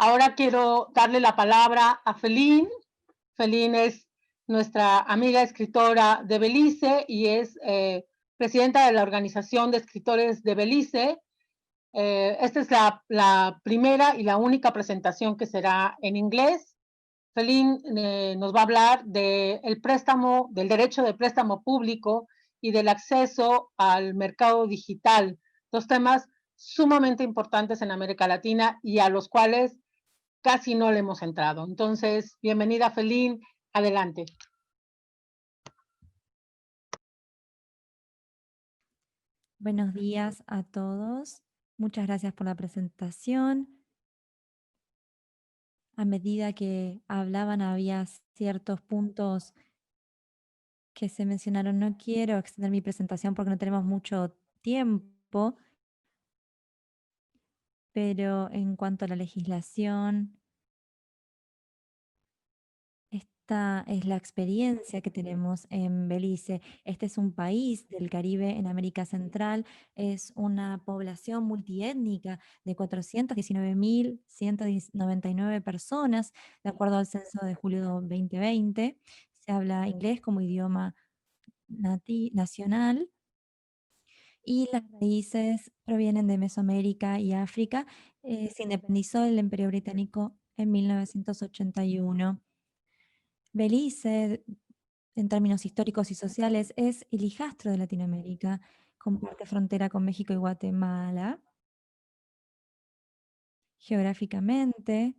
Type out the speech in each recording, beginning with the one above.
Ahora quiero darle la palabra a Feline. Feline es nuestra amiga escritora de Belice y es presidenta de la Organización de Escritores de Belice. Esta es la primera y la única presentación que será en inglés. Feline nos va a hablar del préstamo, del derecho de préstamo público y del acceso al mercado digital, dos temas sumamente importantes en América Latina y a los cuales casi no le hemos entrado. Entonces, bienvenida, Feline, adelante. Buenos días a todos. Muchas gracias por la presentación. A medida que hablaban había ciertos puntos que se mencionaron. No quiero extender mi presentación porque no tenemos mucho tiempo, pero en cuanto a la legislación, esta es la experiencia que tenemos en Belice. Este es un país del Caribe en América Central. Es una población multiétnica de 419.199 personas, de acuerdo al censo de julio 2020. Se habla inglés como idioma nacional y las raíces provienen de Mesoamérica y África. Se independizó del Imperio Británico en 1981. Belice, en términos históricos y sociales, es el hijastro de Latinoamérica. Comparte frontera con México y Guatemala geográficamente.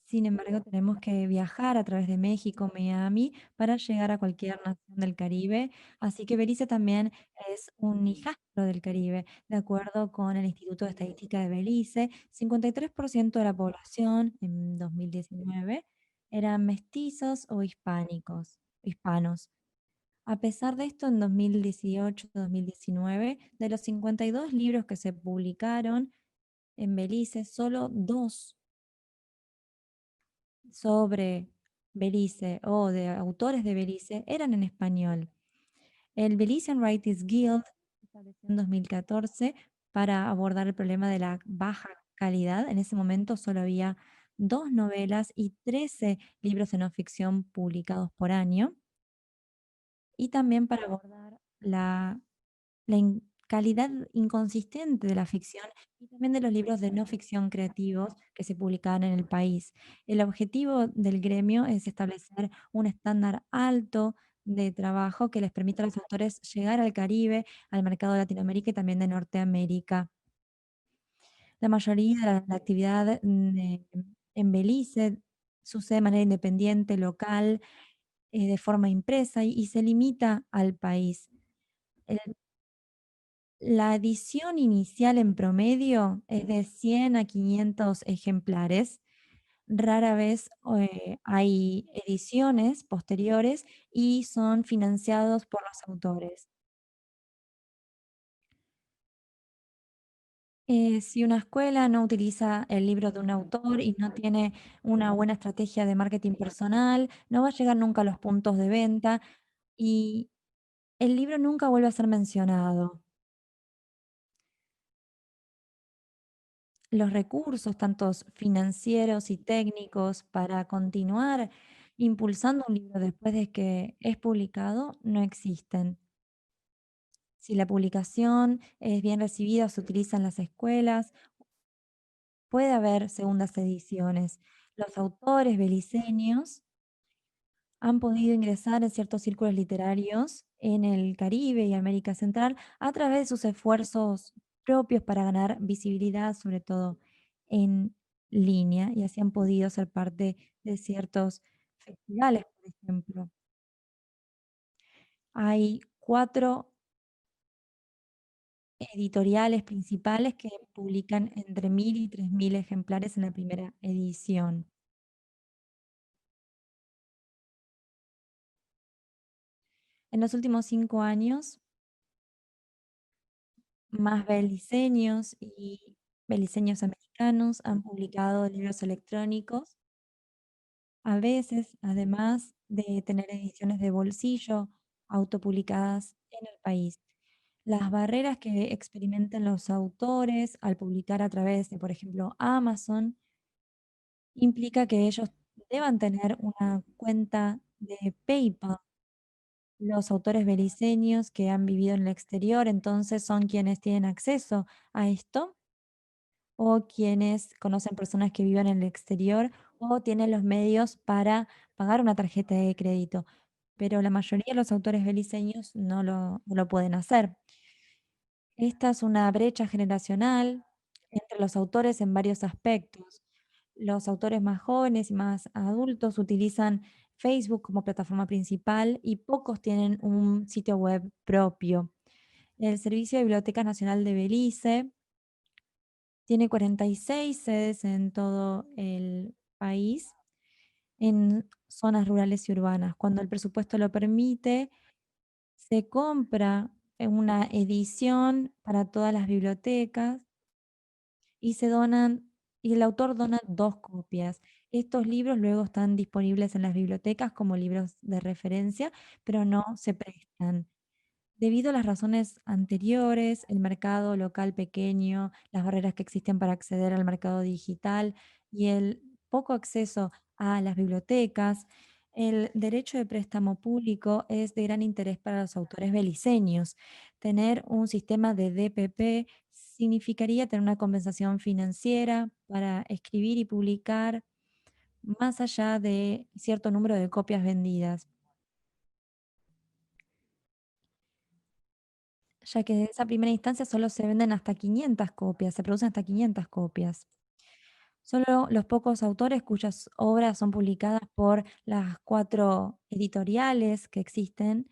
Sin embargo, tenemos que viajar a través de México, Miami, para llegar a cualquier nación del Caribe. Así que Belice también es un hijastro del Caribe. De acuerdo con el Instituto de Estadística de Belice, 53% de la población en 2019 eran mestizos o hispanos. A pesar de esto, en 2018-2019, de los 52 libros que se publicaron en Belice, solo dos sobre Belice o de autores de Belice eran en español. El Belizean Writers Guild se estableció en 2014 para abordar el problema de la baja calidad. En ese momento solo había 2 novelas y 13 libros de no ficción publicados por año. Y también para abordar la calidad inconsistente de la ficción y también de los libros de no ficción creativos que se publicaban en el país. El objetivo del gremio es establecer un estándar alto de trabajo que les permita a los autores llegar al Caribe, al mercado de Latinoamérica y también de Norteamérica. La mayoría de la actividad en Belice sucede de manera independiente, local, de forma impresa y se limita al país. El La edición inicial en promedio es de 100 a 500 ejemplares. Rara vez hay ediciones posteriores y son financiados por los autores. Si una escuela no utiliza el libro de un autor y no tiene una buena estrategia de marketing personal, no va a llegar nunca a los puntos de venta y el libro nunca vuelve a ser mencionado. Los recursos, tantos financieros y técnicos, para continuar impulsando un libro después de que es publicado, no existen. Si la publicación es bien recibida o se utiliza en las escuelas, puede haber segundas ediciones. Los autores beliceños han podido ingresar en ciertos círculos literarios en el Caribe y América Central a través de sus esfuerzos propios para ganar visibilidad, sobre todo en línea, y así han podido ser parte de ciertos festivales, por ejemplo. Hay 4 editoriales principales que publican entre 1000 y 3000 ejemplares en la primera edición. En los últimos 5 años, más beliceños y beliceños americanos han publicado libros electrónicos, a veces, además de tener ediciones de bolsillo autopublicadas en el país. Las barreras que experimentan los autores al publicar a través de, por ejemplo, Amazon, implica que ellos deban tener una cuenta de PayPal. Los autores beliceños que han vivido en el exterior, entonces son quienes tienen acceso a esto, o quienes conocen personas que viven en el exterior, o tienen los medios para pagar una tarjeta de crédito. Pero la mayoría de los autores beliceños no lo pueden hacer. Esta es una brecha generacional entre los autores en varios aspectos. Los autores más jóvenes y más adultos utilizan Facebook como plataforma principal y pocos tienen un sitio web propio. El Servicio de Biblioteca Nacional de Belice tiene 46 sedes en todo el país, en zonas rurales y urbanas. Cuando el presupuesto lo permite, se compra una edición para todas las bibliotecas y se donan, y el autor dona 2 copias. Estos libros luego están disponibles en las bibliotecas como libros de referencia, pero no se prestan. Debido a las razones anteriores, el mercado local pequeño, las barreras que existen para acceder al mercado digital y el poco acceso a las bibliotecas, el derecho de préstamo público es de gran interés para los autores beliceños. Tener un sistema de DPP significaría tener una compensación financiera para escribir y publicar más allá de cierto número de copias vendidas, ya que en esa primera instancia solo se venden hasta 500 copias, se producen hasta 500 copias. Solo los pocos autores cuyas obras son publicadas por las 4 editoriales que existen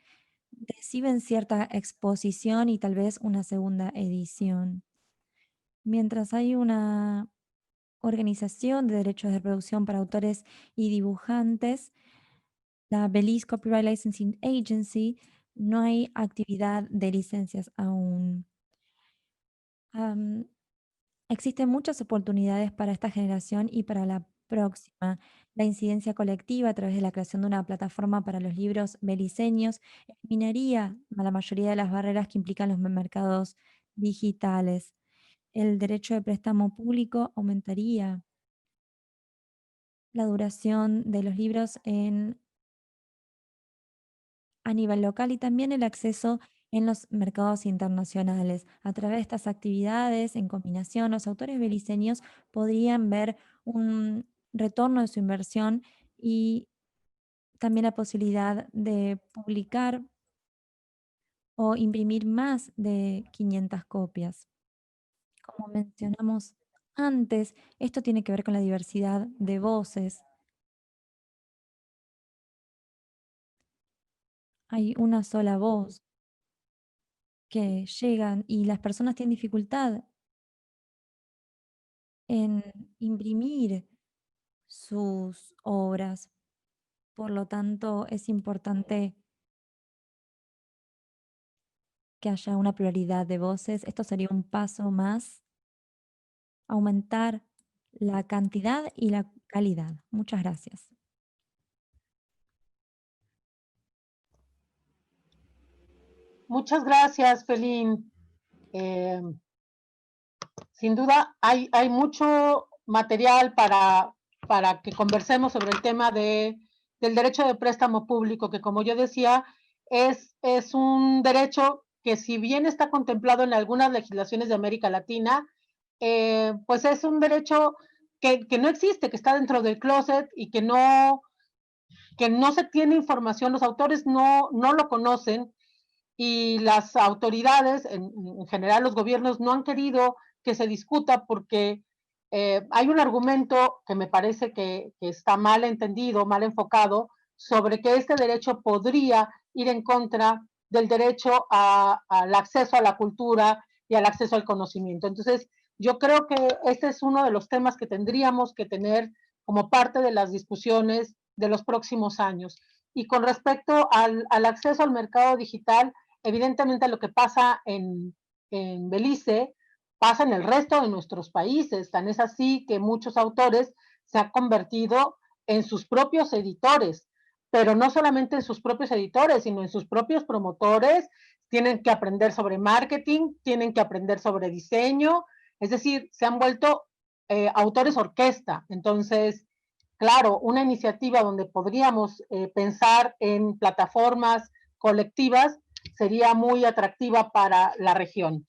reciben cierta exposición y tal vez una segunda edición. Mientras hay una organización de derechos de reproducción para autores y dibujantes, la Belize Copyright Licensing Agency, no hay actividad de licencias aún. Am, Existen muchas oportunidades para esta generación y para la próxima. La incidencia colectiva a través de la creación de una plataforma para los libros beliceños eliminaría a la mayoría de las barreras que implican los mercados digitales. El derecho de préstamo público aumentaría la duración de los libros a nivel local y también el acceso en los mercados internacionales. A través de estas actividades, en combinación, los autores beliceños podrían ver un retorno de su inversión y también la posibilidad de publicar o imprimir más de 500 copias. Como mencionamos antes, esto tiene que ver con la diversidad de voces. Hay una sola voz que llega y las personas tienen dificultad en imprimir sus obras. Por lo tanto, es importante que haya una pluralidad de voces. Esto sería un paso más, aumentar la cantidad y la calidad. Muchas gracias. Muchas gracias, Felín. Eh, Sin duda, hay mucho material para que conversemos sobre el tema del derecho de préstamo público, que como yo decía, es un derecho que si bien está contemplado en algunas legislaciones de América Latina, pues es un derecho que no existe, que está dentro del closet y que no se tiene información, los autores no lo conocen y las autoridades, en general los gobiernos, no han querido que se discuta porque hay un argumento que me parece que está mal entendido, mal enfocado, sobre que este derecho podría ir en contra del derecho al acceso a la cultura y al acceso al conocimiento. Entonces, yo creo que este es uno de los temas que tendríamos que tener como parte de las discusiones de los próximos años. Y con respecto al acceso al mercado digital, evidentemente lo que pasa en Belice pasa en el resto de nuestros países. Tan es así que muchos autores se han convertido en sus propios editores, pero no solamente en sus propios editores, sino en sus propios promotores. Tienen que aprender sobre marketing, tienen que aprender sobre diseño, es decir, se han vuelto autores orquesta. Entonces, claro, una iniciativa donde podríamos pensar en plataformas colectivas sería muy atractiva para la región.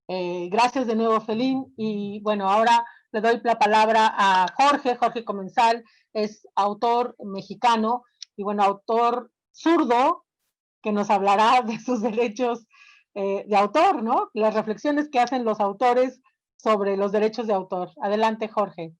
Gracias de nuevo, Felín. Y bueno, ahora le doy la palabra a Jorge. Jorge Comensal es autor mexicano y bueno, autor zurdo que nos hablará de sus derechos de autor, ¿no? Las reflexiones que hacen los autores sobre los derechos de autor. Adelante, Jorge.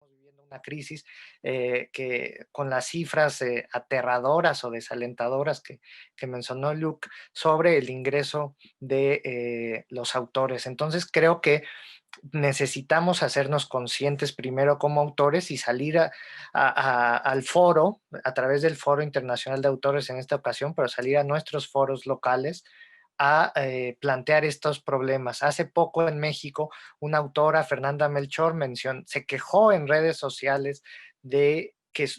Viviendo una crisis que con las cifras aterradoras o desalentadoras que mencionó Luke sobre el ingreso de los autores. Entonces creo que necesitamos hacernos conscientes primero como autores y salir al foro, a través del Foro Internacional de Autores en esta ocasión, pero salir a nuestros foros locales a plantear estos problemas. Hace poco en México, una autora, Fernanda Melchor, se quejó en redes sociales de que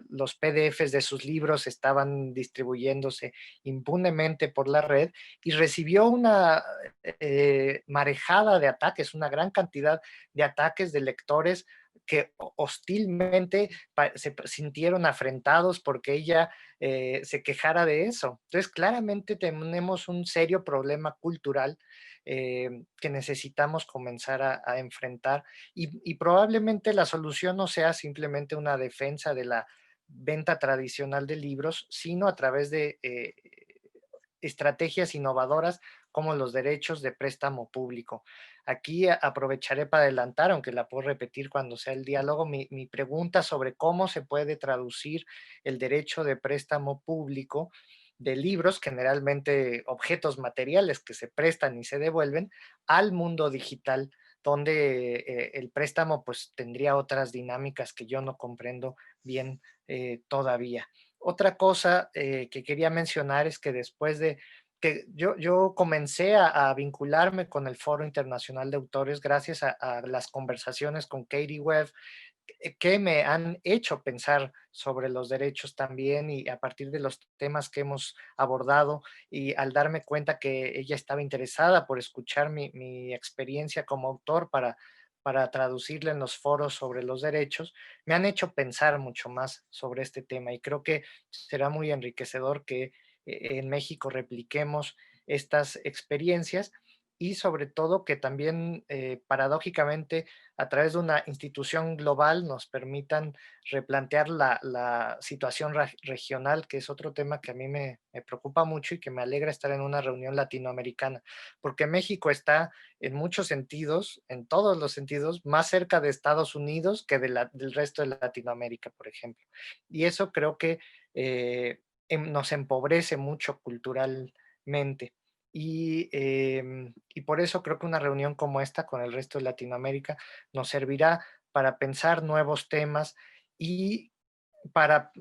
los PDFs de sus libros estaban distribuyéndose impunemente por la red y recibió una marejada de ataques, una gran cantidad de ataques de lectores que hostilmente se sintieron afrentados porque ella se quejara de eso. Entonces, claramente tenemos un serio problema cultural que necesitamos comenzar a enfrentar y probablemente la solución no sea simplemente una defensa de la venta tradicional de libros, sino a través de estrategias innovadoras como los derechos de préstamo público. Aquí aprovecharé para adelantar, aunque la puedo repetir cuando sea el diálogo, mi pregunta sobre cómo se puede traducir el derecho de préstamo público de libros, generalmente objetos materiales que se prestan y se devuelven, al mundo digital, donde el préstamo pues tendría otras dinámicas que yo no comprendo bien todavía. Otra cosa que quería mencionar es que después de que yo comencé a vincularme con el Foro Internacional de Autores gracias a las conversaciones con Katie Webb, que me han hecho pensar sobre los derechos también y a partir de los temas que hemos abordado y al darme cuenta que ella estaba interesada por escuchar mi experiencia como autor para traducirla en los foros sobre los derechos, me han hecho pensar mucho más sobre este tema y creo que será muy enriquecedor que en México repliquemos estas experiencias y sobre todo que también paradójicamente a través de una institución global nos permitan replantear la situación regional, que es otro tema que a mí me preocupa mucho y que me alegra estar en una reunión latinoamericana, porque México está en muchos sentidos, en todos los sentidos, más cerca de Estados Unidos que del resto de Latinoamérica, por ejemplo. Y eso creo que nos empobrece mucho culturalmente. Y por eso creo que una reunión como esta con el resto de Latinoamérica nos servirá para pensar nuevos temas y para,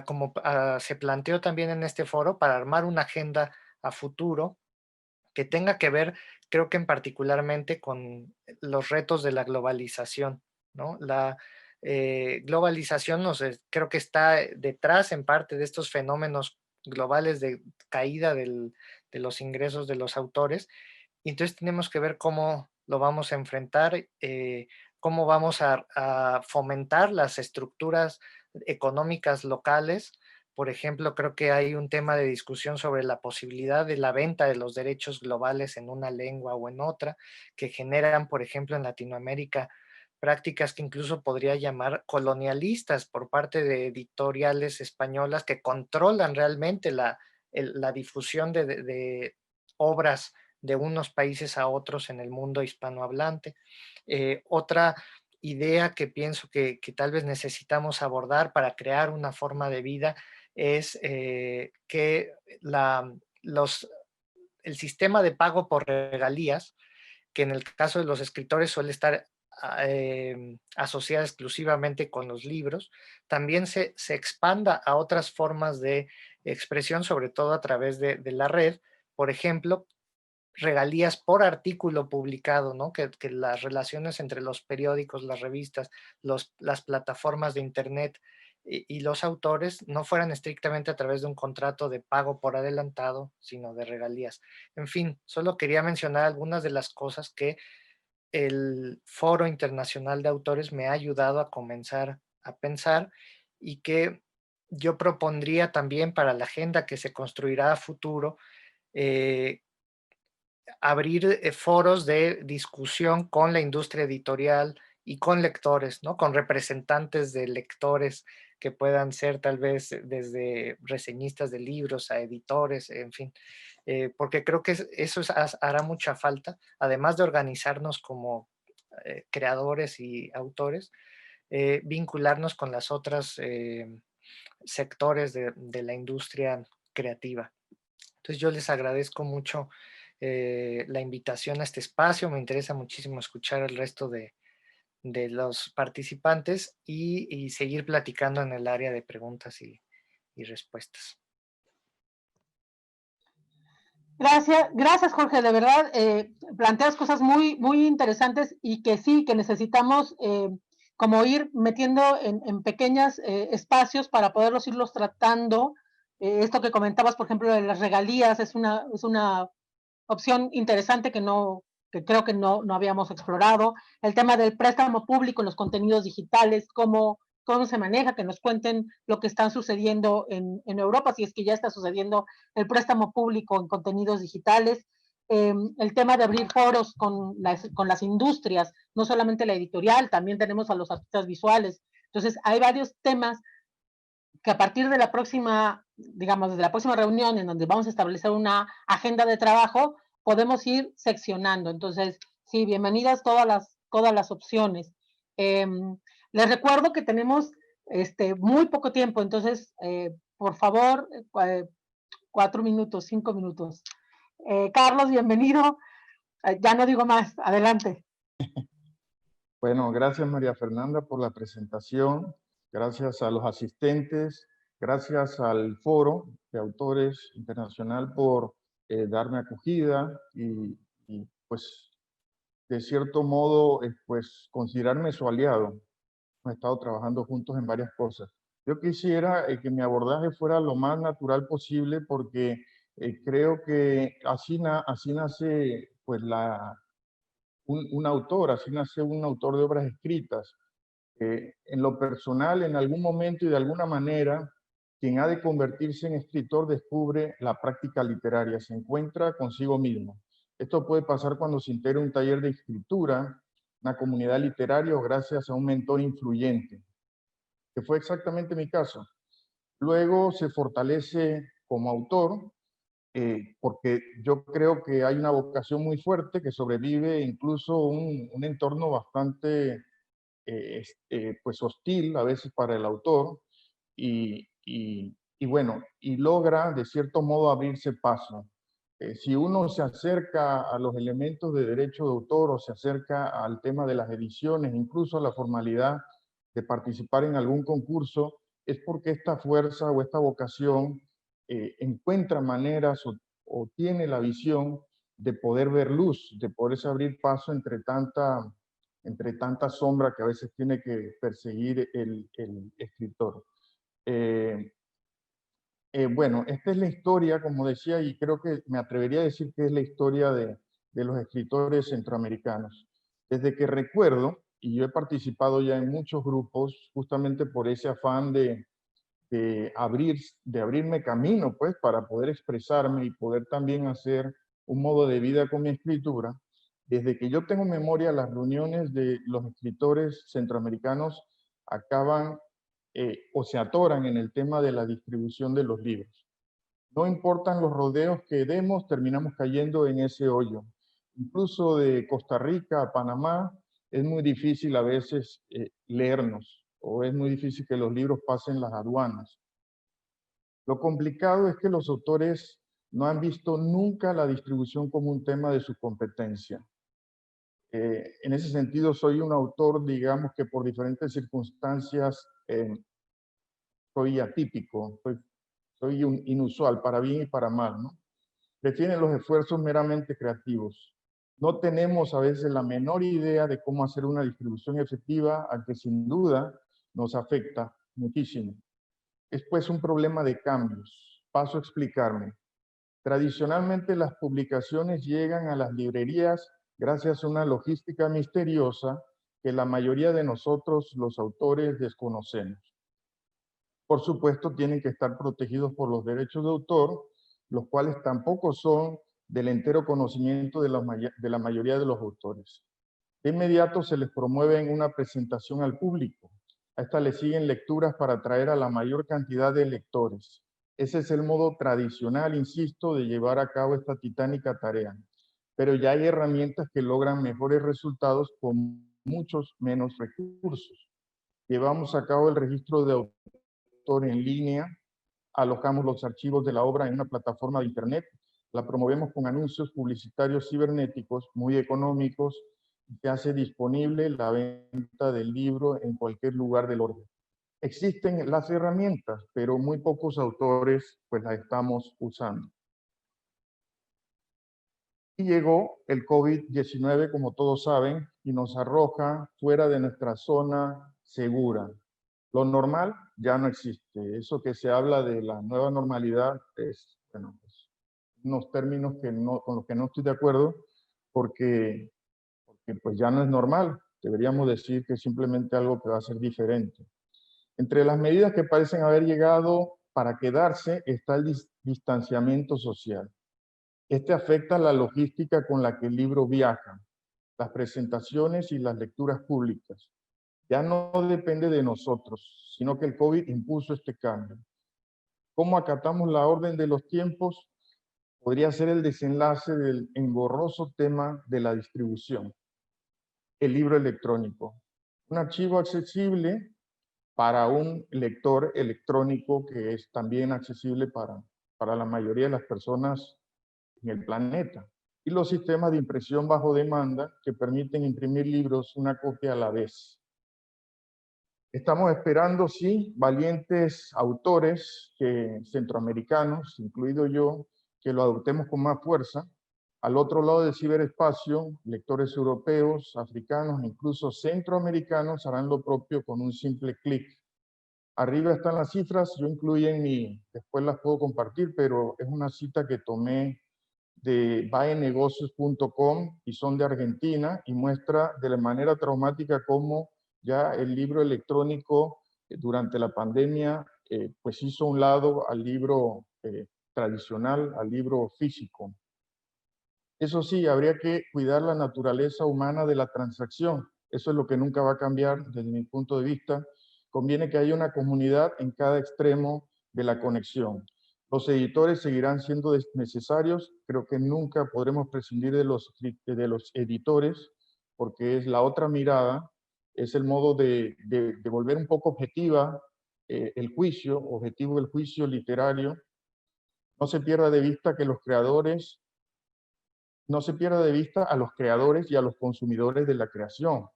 como se planteó también en este foro, para armar una agenda a futuro que tenga que ver, creo que en particularmente con los retos de la globalización, ¿no? La globalización creo que está detrás en parte de estos fenómenos globales de caída de los ingresos de los autores, y entonces tenemos que ver cómo lo vamos a enfrentar, cómo vamos a fomentar las estructuras económicas locales. Por ejemplo, creo que hay un tema de discusión sobre la posibilidad de la venta de los derechos globales en una lengua o en otra, que generan, por ejemplo, en Latinoamérica prácticas que incluso podría llamar colonialistas por parte de editoriales españolas que controlan realmente la difusión de obras de unos países a otros en el mundo hispanohablante. Otra idea que pienso que tal vez necesitamos abordar para crear una forma de vida es que el sistema de pago por regalías, que en el caso de los escritores suele estar asociada exclusivamente con los libros, también se expanda a otras formas de expresión, sobre todo a través de la red. Por ejemplo, regalías por artículo publicado, ¿no? Que las relaciones entre los periódicos, las revistas, las plataformas de internet y los autores no fueran estrictamente a través de un contrato de pago por adelantado, sino de regalías. En fin, solo quería mencionar algunas de las cosas que el Foro Internacional de Autores me ha ayudado a comenzar a pensar y que yo propondría también para la agenda que se construirá a futuro, eh, abrir foros de discusión con la industria editorial y con lectores, ¿no? Con representantes de lectores que puedan ser tal vez desde reseñistas de libros a editores, en fin, porque creo que eso hará mucha falta, además de organizarnos como creadores y autores, vincularnos con las otras sectores de la industria creativa. Entonces yo les agradezco mucho la invitación a este espacio, me interesa muchísimo escuchar al resto de los participantes y seguir platicando en el área de preguntas y respuestas. Gracias Jorge, de verdad, planteas cosas muy interesantes y que sí, que necesitamos como ir metiendo en pequeños espacios para poderlos irlos tratando. Esto que comentabas, por ejemplo, de las regalías, es una opción interesante que creo que no habíamos explorado. El tema del préstamo público en los contenidos digitales, cómo se maneja, que nos cuenten lo que está sucediendo en Europa, si es que ya está sucediendo el préstamo público en contenidos digitales. El tema de abrir foros con las industrias, no solamente la editorial, también tenemos a los artistas visuales. Entonces, hay varios temas que a partir de la próxima, digamos, de la próxima reunión en donde vamos a establecer una agenda de trabajo, podemos ir seccionando. Entonces, sí, bienvenidas todas las opciones. Les recuerdo que tenemos muy poco tiempo, entonces, por favor, 4 minutos, 5 minutos. Carlos, bienvenido. Ya no digo más, adelante. Bueno, gracias María Fernanda por la presentación, gracias a los asistentes, gracias al Foro de Autores Internacional por darme acogida y pues de cierto modo pues considerarme su aliado. Hemos estado trabajando juntos en varias cosas. Yo quisiera que mi abordaje fuera lo más natural posible porque creo que así nace pues un autor, así nace un autor de obras escritas. En lo personal, en algún momento y de alguna manera, quien ha de convertirse en escritor descubre la práctica literaria, se encuentra consigo mismo. Esto puede pasar cuando se integra un taller de escritura, una comunidad literaria o gracias a un mentor influyente, que fue exactamente mi caso. Luego se fortalece como autor, porque yo creo que hay una vocación muy fuerte que sobrevive incluso un entorno bastante pues hostil a veces para el autor y bueno, y logra de cierto modo abrirse paso. Si uno se acerca a los elementos de derecho de autor o se acerca al tema de las ediciones, incluso a la formalidad de participar en algún concurso, es porque esta fuerza o esta vocación encuentra maneras o tiene la visión de poder ver luz, de poderse abrir paso entre tanta sombra que a veces tiene que perseguir el escritor. Bueno, esta es la historia, como decía, y creo que me atrevería a decir que es la historia de los escritores centroamericanos. Desde que recuerdo, y yo he participado ya en muchos grupos, justamente por ese afán de abrirme camino, pues, para poder expresarme y poder también hacer un modo de vida con mi escritura. Desde que yo tengo memoria, las reuniones de los escritores centroamericanos acaban o se atoran en el tema de la distribución de los libros. No importan los rodeos que demos, terminamos cayendo en ese hoyo. Incluso de Costa Rica a Panamá es muy difícil a veces leernos, o es muy difícil que los libros pasen las aduanas. Lo complicado es que los autores no han visto nunca la distribución como un tema de su competencia. En ese sentido, soy un autor, digamos que por diferentes circunstancias soy atípico, soy un inusual, para bien y para mal, ¿no? Definen los esfuerzos meramente creativos. No tenemos a veces la menor idea de cómo hacer una distribución efectiva, a que sin duda nos afecta muchísimo. Es pues un problema de cambios. Paso a explicarme. Tradicionalmente las publicaciones llegan a las librerías gracias a una logística misteriosa que la mayoría de nosotros, los autores, desconocemos. Por supuesto, tienen que estar protegidos por los derechos de autor, los cuales tampoco son del entero conocimiento de la mayoría de los autores. De inmediato se les promueve una presentación al público. A esta le siguen lecturas para atraer a la mayor cantidad de lectores. Ese es el modo tradicional, insisto, de llevar a cabo esta titánica tarea. Pero ya hay herramientas que logran mejores resultados con muchos menos recursos. Llevamos a cabo el registro de autor en línea, alojamos los archivos de la obra en una plataforma de internet, la promovemos con anuncios publicitarios cibernéticos muy económicos, que hace disponible la venta del libro en cualquier lugar del orbe. Existen las herramientas, pero muy pocos autores pues las estamos usando. Y llegó el COVID-19, como todos saben, y nos arroja fuera de nuestra zona segura. Lo normal ya no existe. Eso que se habla de la nueva normalidad es, bueno, pues, unos términos con los que no estoy de acuerdo, porque pues ya no es normal. Deberíamos decir que es simplemente algo que va a ser diferente. Entre las medidas que parecen haber llegado para quedarse está el distanciamiento social. Este afecta la logística con la que el libro viaja, las presentaciones y las lecturas públicas. Ya no depende de nosotros, sino que el COVID impuso este cambio. ¿Cómo acatamos la orden de los tiempos? Podría ser el desenlace del engorroso tema de la distribución. El libro electrónico. Un archivo accesible para un lector electrónico que es también accesible para la mayoría de las personas en el planeta. Y los sistemas de impresión bajo demanda que permiten imprimir libros una copia a la vez. Estamos esperando, sí, valientes autores centroamericanos, incluido yo, que lo adoptemos con más fuerza. Al otro lado del ciberespacio, lectores europeos, africanos, incluso centroamericanos harán lo propio con un simple clic. Arriba están las cifras, yo incluí después las puedo compartir, pero es una cita que tomé de baenegocios.com y son de Argentina y muestra de la manera traumática cómo ya el libro electrónico durante la pandemia pues hizo un lado al libro tradicional, al libro físico. Eso sí, habría que cuidar la naturaleza humana de la transacción. Eso es lo que nunca va a cambiar desde mi punto de vista. Conviene que haya una comunidad en cada extremo de la conexión. Los editores seguirán siendo necesarios. Creo que nunca podremos prescindir de los editores, porque es la otra mirada, es el modo de volver un poco objetivo el juicio literario. No se pierda de vista que no se pierda de vista a los creadores y a los consumidores de la creación.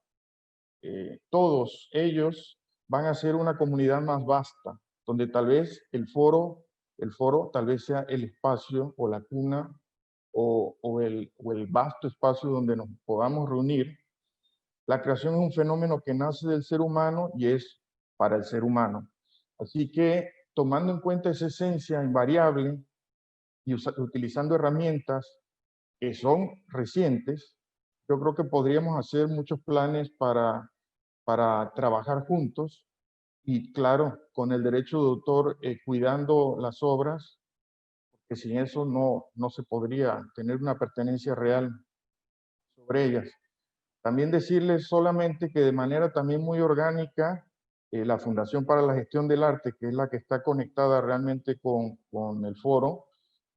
Todos ellos van a ser una comunidad más vasta, donde tal vez el foro tal vez sea el espacio o la cuna o el vasto espacio donde nos podamos reunir. La creación es un fenómeno que nace del ser humano y es para el ser humano. Así que, tomando en cuenta esa esencia invariable y utilizando herramientas que son recientes, yo creo que podríamos hacer muchos planes para trabajar juntos y, claro, con el derecho de autor cuidando las obras, que sin eso no se podría tener una pertenencia real sobre ellas. También decirles solamente que de manera también muy orgánica, la Fundación para la Gestión del Arte, que es la que está conectada realmente con el foro,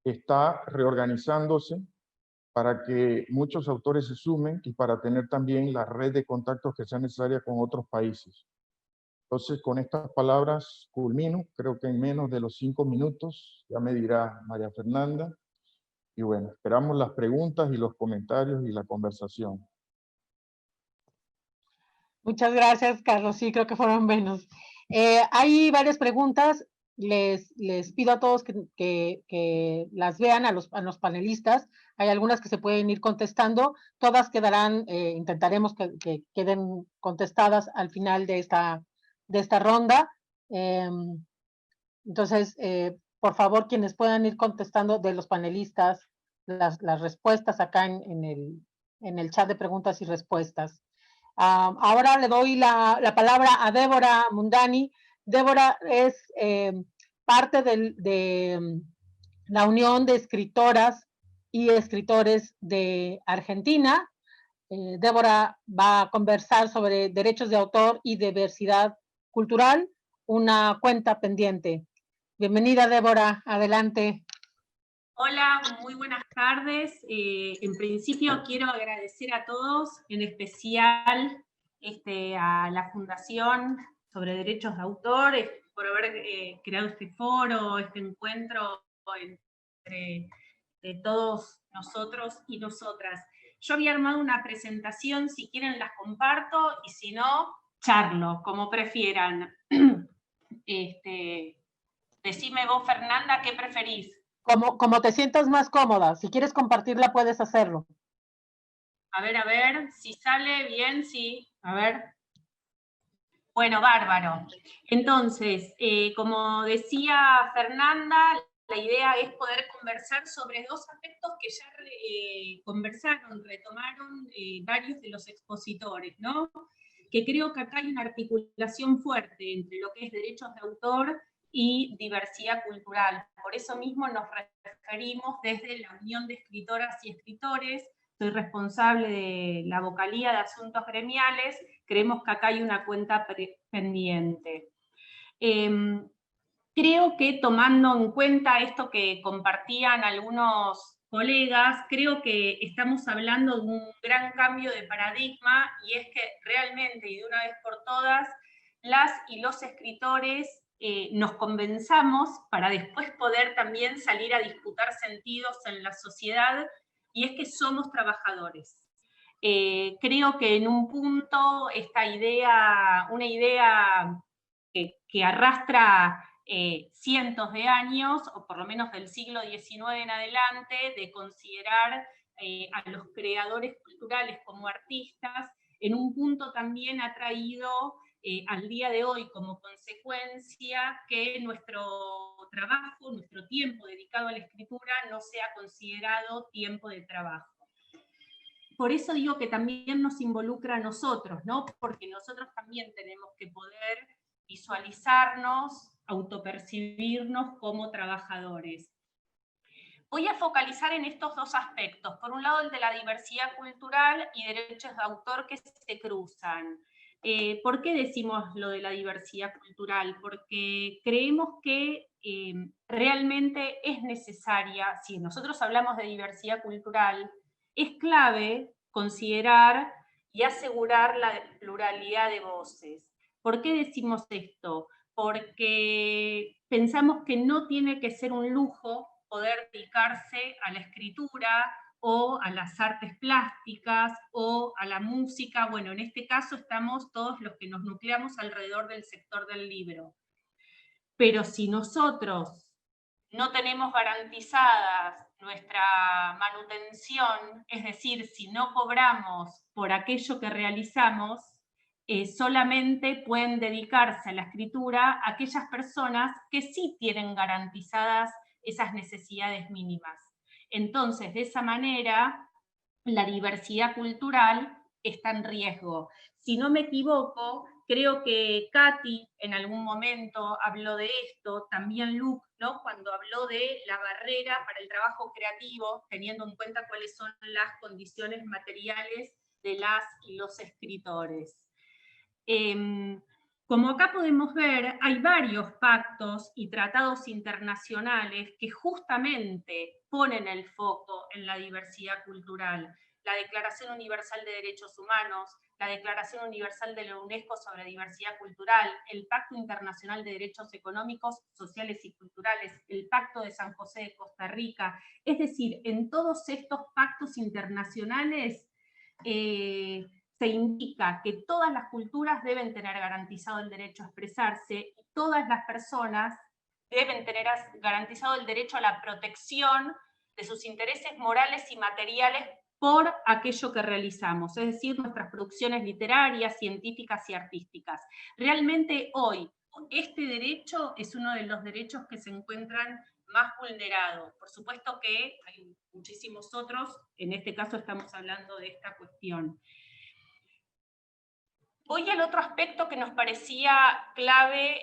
está reorganizándose para que muchos autores se sumen y para tener también la red de contactos que sea necesaria con otros países. Entonces, con estas palabras culmino, creo que en menos de los 5 minutos, ya me dirá María Fernanda. Y bueno, esperamos las preguntas y los comentarios y la conversación. Muchas gracias, Carlos. Sí, creo que fueron menos. Hay varias preguntas. Les pido a todos que las vean a los panelistas. Hay algunas que se pueden ir contestando. Todas quedarán, intentaremos que queden contestadas al final de esta ronda. Entonces, por favor, quienes puedan ir contestando de los panelistas las respuestas acá en el chat de preguntas y respuestas. Ahora le doy la palabra a Débora Mundani. Débora es parte de la Unión de Escritoras y Escritores de Argentina. Débora va a conversar sobre derechos de autor y diversidad cultural, una cuenta pendiente. Bienvenida, Débora, adelante. Hola, muy buenas tardes. En principio quiero agradecer a todos, en especial a la Fundación sobre Derechos de Autor, por haber creado este foro, este encuentro entre todos nosotros y nosotras. Yo había armado una presentación, si quieren las comparto, y si no, charlo, como prefieran. Decime vos, Fernanda, ¿qué preferís? Como te sientas más cómoda. Si quieres compartirla, puedes hacerlo. A ver, si sale bien, sí. A ver. Bueno, bárbaro. Entonces, como decía Fernanda, la idea es poder conversar sobre dos aspectos que ya retomaron varios de los expositores, ¿no? Que creo que acá hay una articulación fuerte entre lo que es derechos de autor y diversidad cultural. Por eso mismo nos referimos desde la Unión de Escritoras y Escritores. Soy responsable de la vocalía de asuntos gremiales. Creemos que acá hay una cuenta pendiente. Creo que tomando en cuenta esto que compartían algunos colegas, creo que estamos hablando de un gran cambio de paradigma, y es que realmente, y de una vez por todas, las y los escritores nos convenzamos para después poder también salir a disputar sentidos en la sociedad, y es que somos trabajadores. Creo que en un punto esta idea, una idea que arrastra cientos de años, o por lo menos del siglo XIX en adelante, de considerar a los creadores culturales como artistas, en un punto también ha traído al día de hoy como consecuencia que nuestro trabajo, nuestro tiempo dedicado a la escritura no sea considerado tiempo de trabajo. Por eso digo que también nos involucra a nosotros, ¿no? Porque nosotros también tenemos que poder visualizarnos, autopercibirnos como trabajadores. Voy a focalizar en estos dos aspectos. Por un lado, el de la diversidad cultural y derechos de autor que se cruzan. ¿Por qué decimos lo de la diversidad cultural? Porque creemos que realmente es necesaria, si nosotros hablamos de diversidad cultural, es clave considerar y asegurar la pluralidad de voces. ¿Por qué decimos esto? Porque pensamos que no tiene que ser un lujo poder dedicarse a la escritura o a las artes plásticas o a la música. Bueno, en este caso estamos todos los que nos nucleamos alrededor del sector del libro. Pero si nosotros no tenemos garantizadas nuestra manutención, es decir, si no cobramos por aquello que realizamos, solamente pueden dedicarse a la escritura aquellas personas que sí tienen garantizadas esas necesidades mínimas. Entonces, de esa manera, la diversidad cultural está en riesgo. Si no me equivoco, creo que Katy en algún momento habló de esto, también Luke ¿no? Cuando habló de la barrera para el trabajo creativo, teniendo en cuenta cuáles son las condiciones materiales de las y los escritores. Como acá podemos ver, hay varios pactos y tratados internacionales que justamente ponen el foco en la diversidad cultural. La Declaración Universal de Derechos Humanos, la Declaración Universal de la UNESCO sobre Diversidad Cultural, el Pacto Internacional de Derechos Económicos, Sociales y Culturales, el Pacto de San José de Costa Rica. Es decir, en todos estos pactos internacionales se indica que todas las culturas deben tener garantizado el derecho a expresarse y todas las personas deben tener garantizado el derecho a la protección de sus intereses morales y materiales por aquello que realizamos, es decir, nuestras producciones literarias, científicas y artísticas. Realmente hoy este derecho es uno de los derechos que se encuentran más vulnerados. Por supuesto que hay muchísimos otros, en este caso estamos hablando de esta cuestión. Voy al otro aspecto que nos parecía clave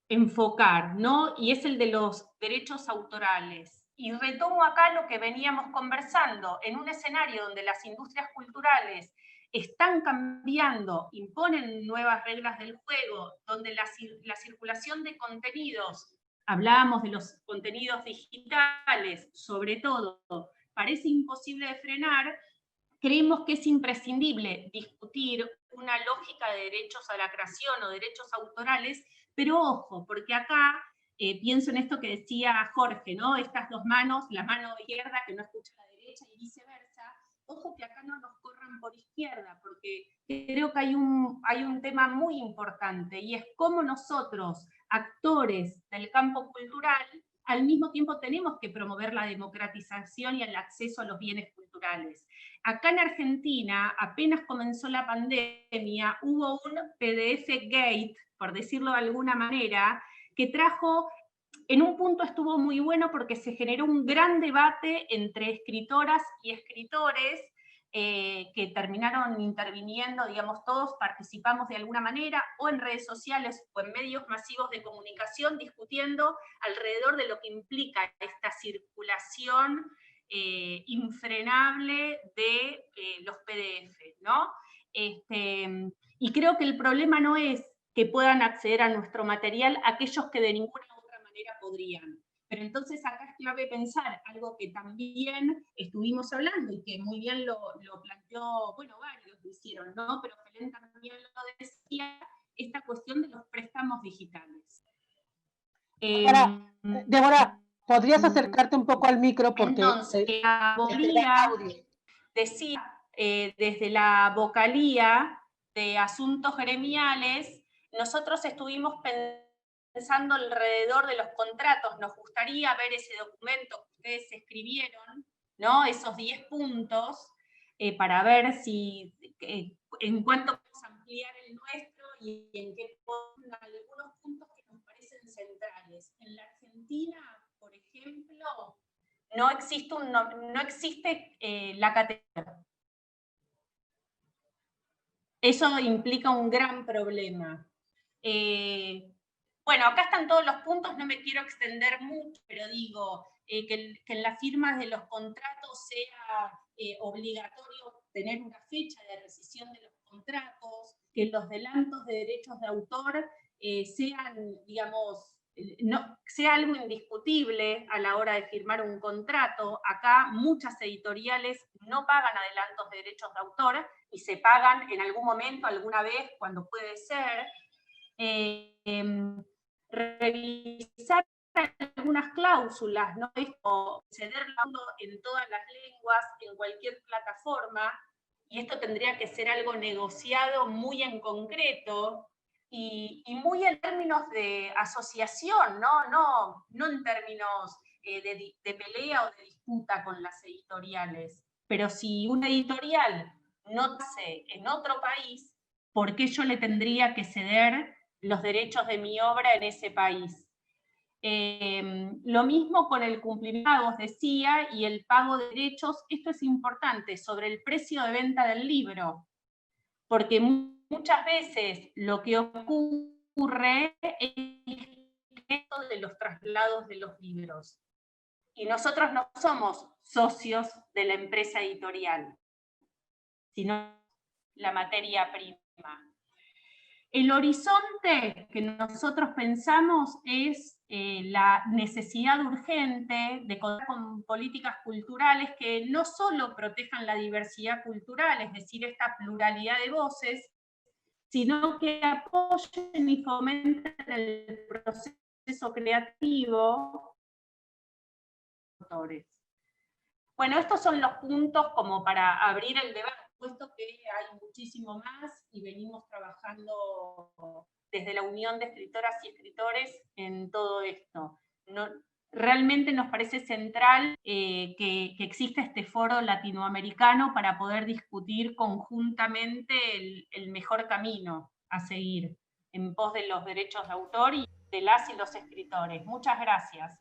enfocar, ¿no? Y es el de los derechos autorales. Y retomo acá lo que veníamos conversando, en un escenario donde las industrias culturales están cambiando, imponen nuevas reglas del juego, donde la circulación de contenidos, hablábamos de los contenidos digitales, sobre todo, parece imposible de frenar. Creemos que es imprescindible discutir una lógica de derechos a la creación o derechos autorales, pero ojo, porque acá pienso en esto que decía Jorge, ¿no? Estas dos manos, la mano izquierda que no escucha a la derecha y viceversa. Ojo que acá no nos corran por izquierda, porque creo que hay un tema muy importante, y es cómo nosotros, actores del campo cultural, al mismo tiempo tenemos que promover la democratización y el acceso a los bienes culturales. Acá en Argentina, apenas comenzó la pandemia, hubo un PDF Gate, por decirlo de alguna manera, que trajo, en un punto estuvo muy bueno porque se generó un gran debate entre escritoras y escritores, que terminaron interviniendo, digamos, todos participamos de alguna manera, o en redes sociales o en medios masivos de comunicación, discutiendo alrededor de lo que implica esta circulación infrenable de los PDF, ¿no? Y creo que el problema no es que puedan acceder a nuestro material aquellos que de ninguna otra manera podrían. Pero entonces acá es clave pensar algo que también estuvimos hablando y que muy bien lo planteó, bueno, varios lo hicieron, ¿no? Pero Belén también lo decía, esta cuestión de los préstamos digitales. Ahora, Débora, ¿podrías acercarte un poco al micro? Porque entonces, la vocalía decía, desde la vocalía de asuntos gremiales, nosotros estuvimos pensando alrededor de los contratos. Nos gustaría ver ese documento que ustedes escribieron, ¿no? Esos 10 puntos, para ver si, en cuánto podemos ampliar el nuestro y en qué algunos puntos que nos parecen centrales. En la Argentina, por ejemplo, no existe la categoría. Eso implica un gran problema. Bueno, acá están todos los puntos, no me quiero extender mucho, pero digo que en las firmas de los contratos sea obligatorio tener una fecha de rescisión de los contratos, que los adelantos de derechos de autor sean, digamos, no, sea algo indiscutible a la hora de firmar un contrato. Acá muchas editoriales no pagan adelantos de derechos de autor y se pagan en algún momento, alguna vez, cuando puede ser. Revisar algunas cláusulas, ¿no? Esto, cederlo en todas las lenguas, en cualquier plataforma, y esto tendría que ser algo negociado muy en concreto, y muy en términos de asociación, no en términos de pelea o de disputa con las editoriales. Pero si una editorial no hace en otro país, ¿por qué yo le tendría que ceder los derechos de mi obra en ese país? Lo mismo con el cumplimiento, os decía, y el pago de derechos. Esto es importante, sobre el precio de venta del libro, porque muchas veces lo que ocurre es de los traslados de los libros. Y nosotros no somos socios de la empresa editorial, sino la materia prima. El horizonte que nosotros pensamos es la necesidad urgente de contar con políticas culturales que no solo protejan la diversidad cultural, es decir, esta pluralidad de voces, sino que apoyen y fomenten el proceso creativo de autores. Bueno, estos son los puntos como para abrir el debate, puesto que hay muchísimo más y venimos trabajando desde la Unión de Escritoras y Escritores en todo esto. Realmente nos parece central que exista este foro latinoamericano para poder discutir conjuntamente el mejor camino a seguir en pos de los derechos de autor y de las y los escritores. Muchas gracias.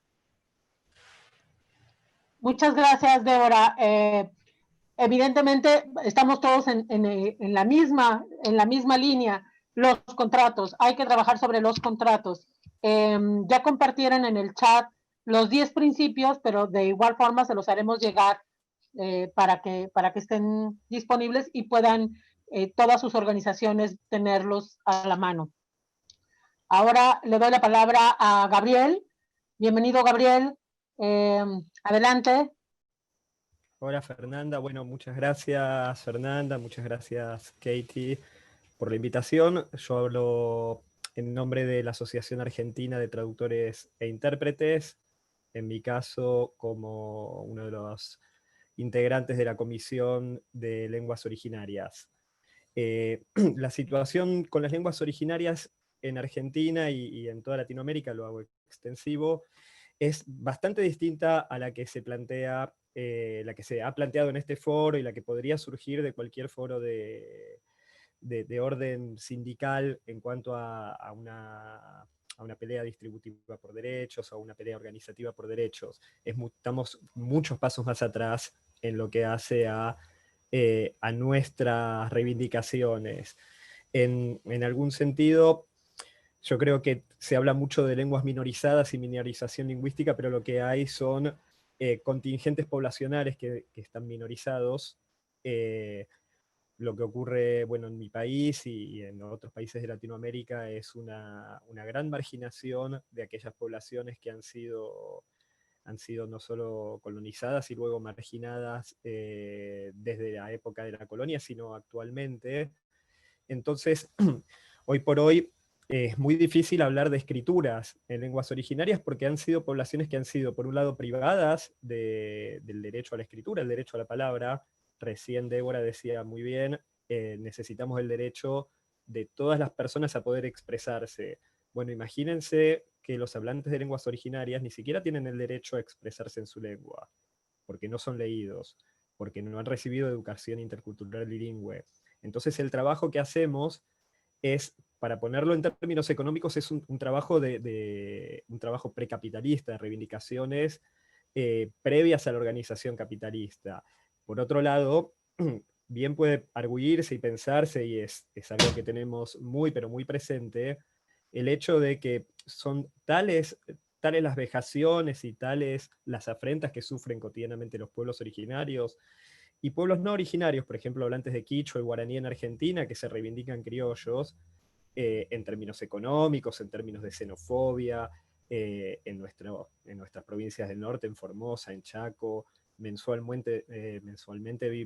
Muchas gracias, Débora. Evidentemente estamos todos en la misma línea. Los contratos, hay que trabajar sobre los contratos. Ya compartieron en el chat los 10 principios, pero de igual forma se los haremos llegar para que estén disponibles y puedan todas sus organizaciones tenerlos a la mano. Ahora le doy la palabra a Gabriel. Bienvenido, Gabriel. Adelante. Hola Fernanda, bueno, muchas gracias Fernanda, muchas gracias Katie por la invitación. Yo hablo en nombre de la Asociación Argentina de Traductores e Intérpretes, en mi caso como uno de los integrantes de la Comisión de Lenguas Originarias. La situación con las lenguas originarias en Argentina y en toda Latinoamérica, lo hago extensivo, es bastante distinta a la que se plantea, la que se ha planteado en este foro y la que podría surgir de cualquier foro de orden sindical en cuanto a una pelea distributiva por derechos o a una pelea organizativa por derechos. Estamos muchos pasos más atrás en lo que hace a nuestras reivindicaciones. En algún sentido, yo creo que se habla mucho de lenguas minorizadas y minorización lingüística, pero lo que hay son contingentes poblacionales que están minorizados. Lo que ocurre, bueno, en mi país y en otros países de Latinoamérica es una gran marginación de aquellas poblaciones que han sido no solo colonizadas y luego marginadas desde la época de la colonia, sino actualmente. Entonces, hoy por hoy, es muy difícil hablar de escrituras en lenguas originarias porque han sido poblaciones que han sido, por un lado, privadas del derecho a la escritura, el derecho a la palabra. Recién Débora decía muy bien, necesitamos el derecho de todas las personas a poder expresarse. Bueno, imagínense que los hablantes de lenguas originarias ni siquiera tienen el derecho a expresarse en su lengua, porque no son leídos, porque no han recibido educación intercultural bilingüe. Entonces el trabajo que hacemos es, para ponerlo en términos económicos, es un trabajo un trabajo precapitalista, de reivindicaciones previas a la organización capitalista. Por otro lado, bien puede arguirse y pensarse, y es algo que tenemos muy, pero muy presente, el hecho de que son tales las vejaciones y tales las afrentas que sufren cotidianamente los pueblos originarios, y pueblos no originarios, por ejemplo, hablantes de quichua y guaraní en Argentina, que se reivindican criollos, en términos económicos, en términos de xenofobia, en nuestras provincias del norte, en Formosa, en Chaco, mensualmente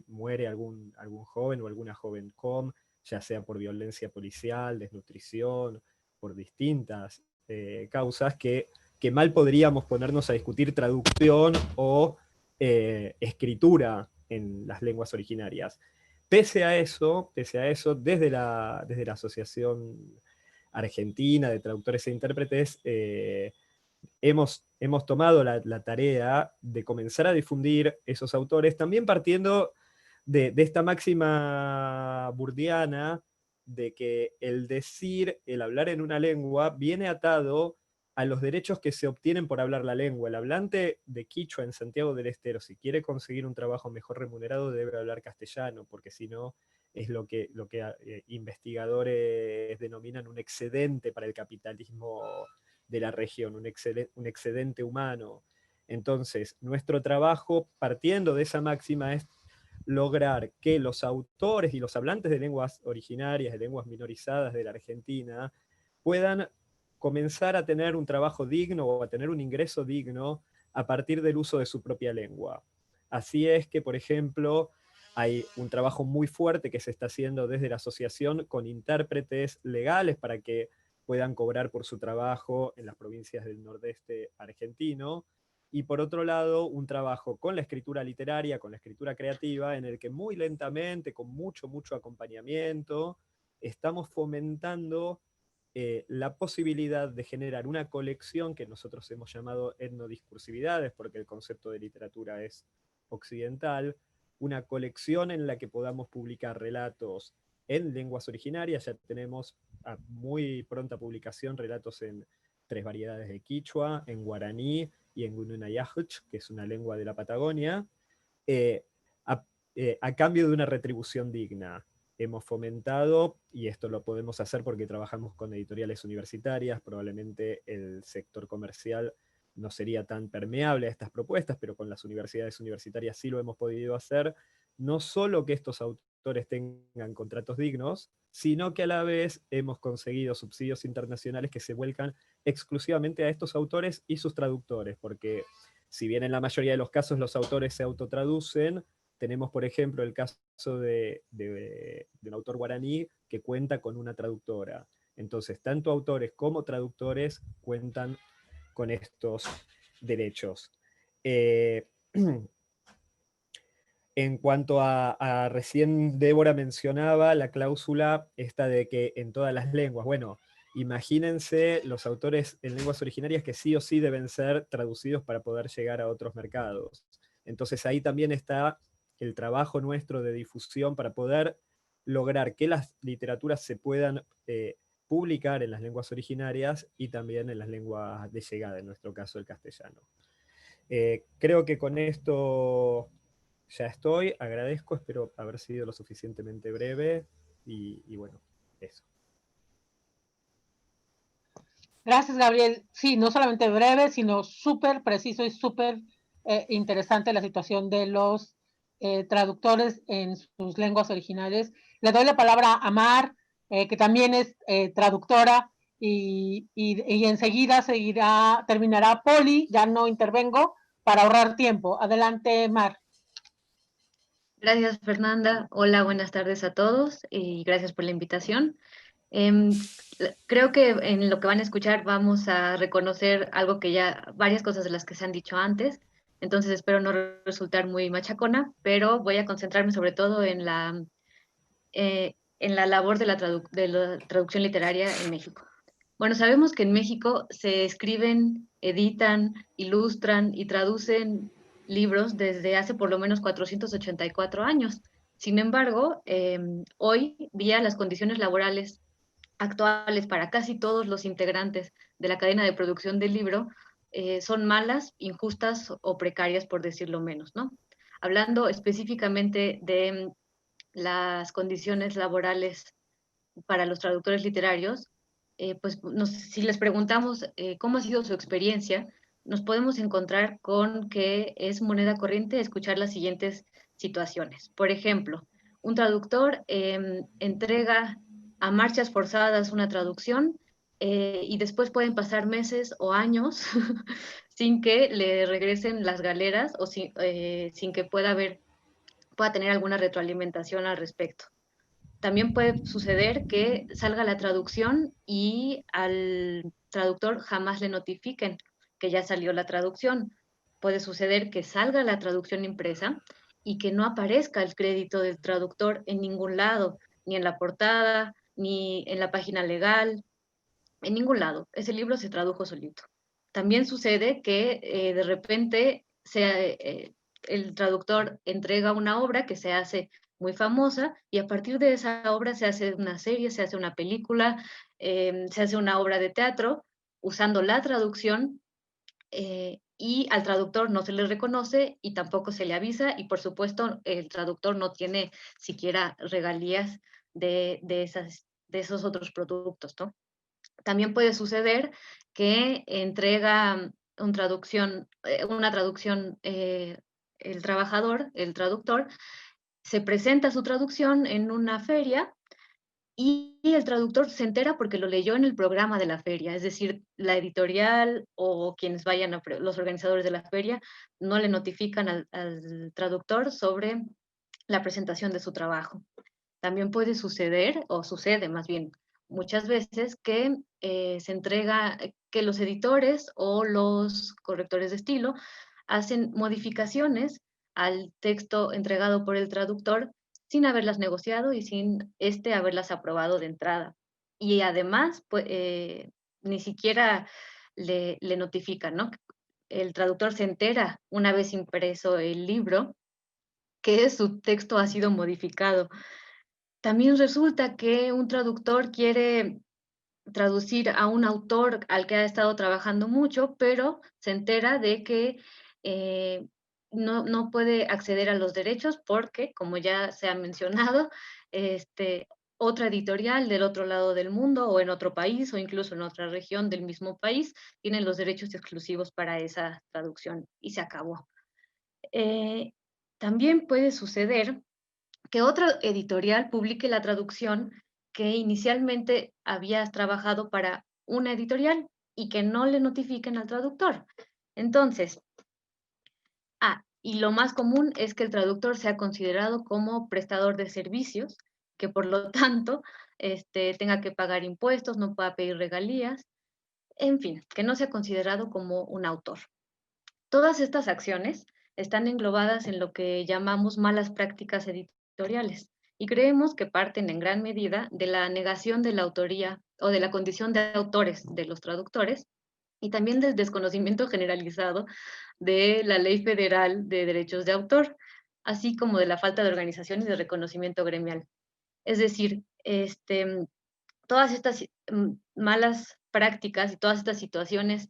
muere algún joven o alguna joven com, ya sea por violencia policial, desnutrición, por distintas causas que mal podríamos ponernos a discutir traducción o escritura en las lenguas originarias. Pese a eso, desde la Asociación Argentina de Traductores e Intérpretes, hemos tomado la tarea de comenzar a difundir esos autores, también partiendo de esta máxima burdiana de que el decir, el hablar en una lengua, viene atado a los derechos que se obtienen por hablar la lengua. El hablante de quichua en Santiago del Estero, si quiere conseguir un trabajo mejor remunerado, debe hablar castellano, porque si no, es lo que investigadores denominan un excedente para el capitalismo de la región, un excedente humano. Entonces, nuestro trabajo, partiendo de esa máxima, es lograr que los autores y los hablantes de lenguas originarias, de lenguas minorizadas de la Argentina, puedan comenzar a tener un trabajo digno o a tener un ingreso digno a partir del uso de su propia lengua. Así es que, por ejemplo, hay un trabajo muy fuerte que se está haciendo desde la asociación con intérpretes legales para que puedan cobrar por su trabajo en las provincias del nordeste argentino. Y por otro lado, un trabajo con la escritura literaria, con la escritura creativa, en el que muy lentamente, con mucho acompañamiento, estamos fomentando la posibilidad de generar una colección que nosotros hemos llamado etnodiscursividades, porque el concepto de literatura es occidental, una colección en la que podamos publicar relatos en lenguas originarias. Ya tenemos a muy pronta publicación relatos en 3 variedades de quichua, en guaraní y en gununayahch, que es una lengua de la Patagonia, a cambio de una retribución digna. Hemos fomentado, y esto lo podemos hacer porque trabajamos con editoriales universitarias, probablemente el sector comercial no sería tan permeable a estas propuestas, pero con las universidades universitarias sí lo hemos podido hacer, no solo que estos autores tengan contratos dignos, sino que a la vez hemos conseguido subsidios internacionales que se vuelcan exclusivamente a estos autores y sus traductores, porque si bien en la mayoría de los casos los autores se autotraducen, tenemos, por ejemplo, el caso de un autor guaraní que cuenta con una traductora. Entonces, tanto autores como traductores cuentan con estos derechos. En cuanto a recién Débora mencionaba la cláusula esta de que en todas las lenguas, bueno, imagínense los autores en lenguas originarias que sí o sí deben ser traducidos para poder llegar a otros mercados. Entonces ahí también está el trabajo nuestro de difusión para poder lograr que las literaturas se puedan publicar en las lenguas originarias y también en las lenguas de llegada, en nuestro caso el castellano. Creo que con esto ya estoy, agradezco, espero haber sido lo suficientemente breve y bueno, eso. Gracias, Gabriel. Sí, no solamente breve, sino súper preciso y súper interesante la situación de los traductores en sus lenguas originales. Le doy la palabra a Mar, que también es traductora, y enseguida terminará Poli, ya no intervengo, para ahorrar tiempo. Adelante, Mar. Gracias, Fernanda. Hola, buenas tardes a todos y gracias por la invitación. Creo que en lo que van a escuchar vamos a reconocer algo que ya, varias cosas de las que se han dicho antes, entonces espero no resultar muy machacona, pero voy a concentrarme sobre todo en la labor de la traducción literaria en México. Bueno, sabemos que en México se escriben, editan, ilustran y traducen libros desde hace por lo menos 484 años. Sin embargo, hoy día las condiciones laborales actuales para casi todos los integrantes de la cadena de producción del libro son malas, injustas o precarias, por decirlo menos, ¿no? Hablando específicamente de las condiciones laborales para los traductores literarios, pues si les preguntamos cómo ha sido su experiencia, nos podemos encontrar con que es moneda corriente escuchar las siguientes situaciones. Por ejemplo, un traductor entrega a marchas forzadas una traducción y después pueden pasar meses o años sin que le regresen las galeras o sin que pueda tener alguna retroalimentación al respecto. También puede suceder que salga la traducción y al traductor jamás le notifiquen que ya salió la traducción. Puede suceder que salga la traducción impresa y que no aparezca el crédito del traductor en ningún lado, ni en la portada, ni en la página legal, en ningún lado. Ese libro se tradujo solito. También sucede que de repente el traductor entrega una obra que se hace muy famosa y a partir de esa obra se hace una serie, se hace una película, se hace una obra de teatro usando la traducción y al traductor no se le reconoce y tampoco se le avisa y por supuesto el traductor no tiene siquiera regalías de esos otros productos, ¿no? También puede suceder que entrega una traducción, el trabajador, el traductor, se presenta su traducción en una feria y el traductor se entera porque lo leyó en el programa de la feria, es decir, la editorial o quienes vayan, los organizadores de la feria, no le notifican al traductor sobre la presentación de su trabajo. También puede suceder, o sucede más bien muchas veces, que se entrega, que los editores o los correctores de estilo hacen modificaciones al texto entregado por el traductor sin haberlas negociado y sin haberlas aprobado de entrada. Y además, pues, ni siquiera le notifican, ¿no? El traductor se entera una vez impreso el libro que su texto ha sido modificado. También resulta que un traductor quiere traducir a un autor al que ha estado trabajando mucho, pero se entera de que no puede acceder a los derechos porque, como ya se ha mencionado, otra editorial del otro lado del mundo o en otro país o incluso en otra región del mismo país tienen los derechos exclusivos para esa traducción y se acabó. También puede suceder que otra editorial publique la traducción que inicialmente habías trabajado para una editorial y que no le notifiquen al traductor. Entonces, y lo más común es que el traductor sea considerado como prestador de servicios, que por lo tanto tenga que pagar impuestos, no pueda pedir regalías, en fin, que no sea considerado como un autor. Todas estas acciones están englobadas en lo que llamamos malas prácticas editoriales y creemos que parten en gran medida de la negación de la autoría o de la condición de autores de los traductores y también del desconocimiento generalizado de la Ley Federal de Derechos de Autor, así como de la falta de organización y de reconocimiento gremial. Es decir, todas estas malas prácticas y todas estas situaciones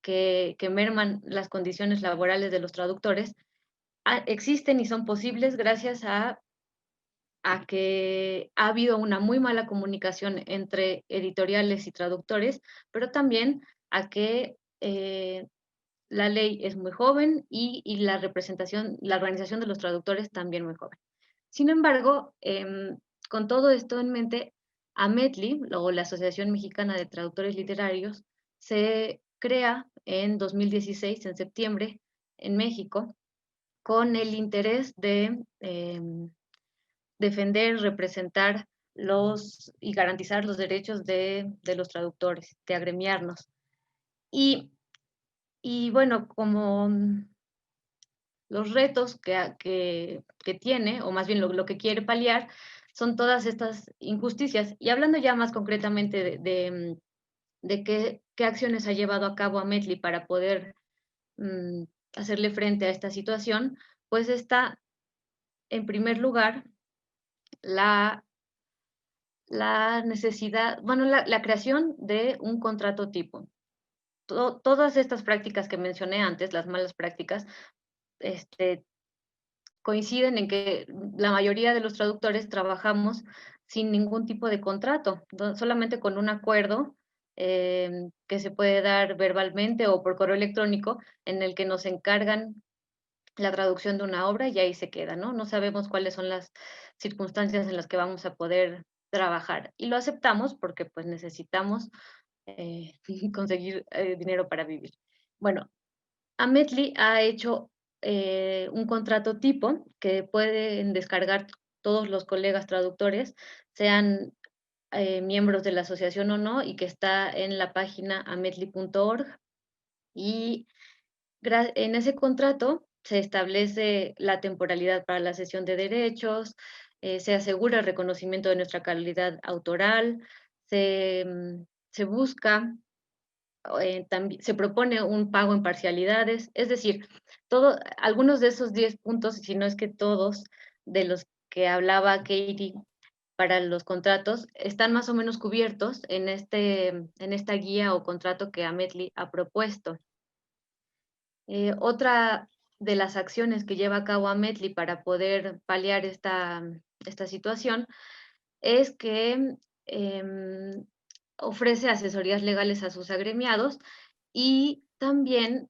que merman las condiciones laborales de los traductores, existen y son posibles gracias a que ha habido una muy mala comunicación entre editoriales y traductores, pero también a que la ley es muy joven y la organización de los traductores también muy joven. Sin embargo, con todo esto en mente, AMETLI, o la Asociación Mexicana de Traductores Literarios, se crea en 2016, en septiembre, en México, con el interés de defender, representar y garantizar los derechos de los traductores, de agremiarnos. Y bueno, como los retos que tiene, o más bien lo que quiere paliar, son todas estas injusticias. Y hablando ya más concretamente de qué acciones ha llevado a cabo AMETLI para poder hacerle frente a esta situación, pues está, en primer lugar, la necesidad, bueno, la creación de un contrato tipo. Todas estas prácticas que mencioné antes, las malas prácticas, coinciden en que la mayoría de los traductores trabajamos sin ningún tipo de contrato, solamente con un acuerdo que se puede dar verbalmente o por correo electrónico, en el que nos encargan la traducción de una obra y ahí se queda, ¿no? No sabemos cuáles son las circunstancias en las que vamos a poder trabajar y lo aceptamos porque pues necesitamos conseguir dinero para vivir. Bueno, AMETLI ha hecho un contrato tipo que pueden descargar todos los colegas traductores, sean miembros de la asociación o no, y que está en la página ametli.org. Y en ese contrato se establece la temporalidad para la cesión de derechos, se asegura el reconocimiento de nuestra calidad autoral, se busca también se propone un pago en parcialidades, es decir, algunos de esos 10 puntos, si no es que todos, de los que hablaba Katie para los contratos, están más o menos cubiertos en esta guía o contrato que AMETLI ha propuesto. Otra de las acciones que lleva a cabo AMETLI para poder paliar esta situación es que ofrece asesorías legales a sus agremiados y también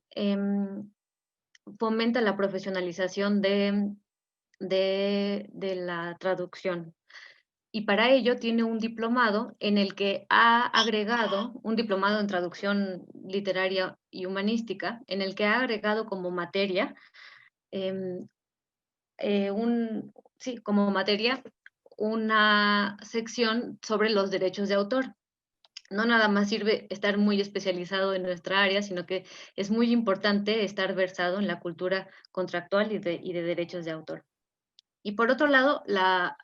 fomenta la profesionalización de la traducción. Y para ello tiene un diplomado en el que ha agregado, un diplomado en traducción literaria y humanística, en el que ha agregado como materia, como materia, una sección sobre los derechos de autor. No nada más sirve estar muy especializado en nuestra área, sino que es muy importante estar versado en la cultura contractual y de derechos de autor. Y por otro lado, la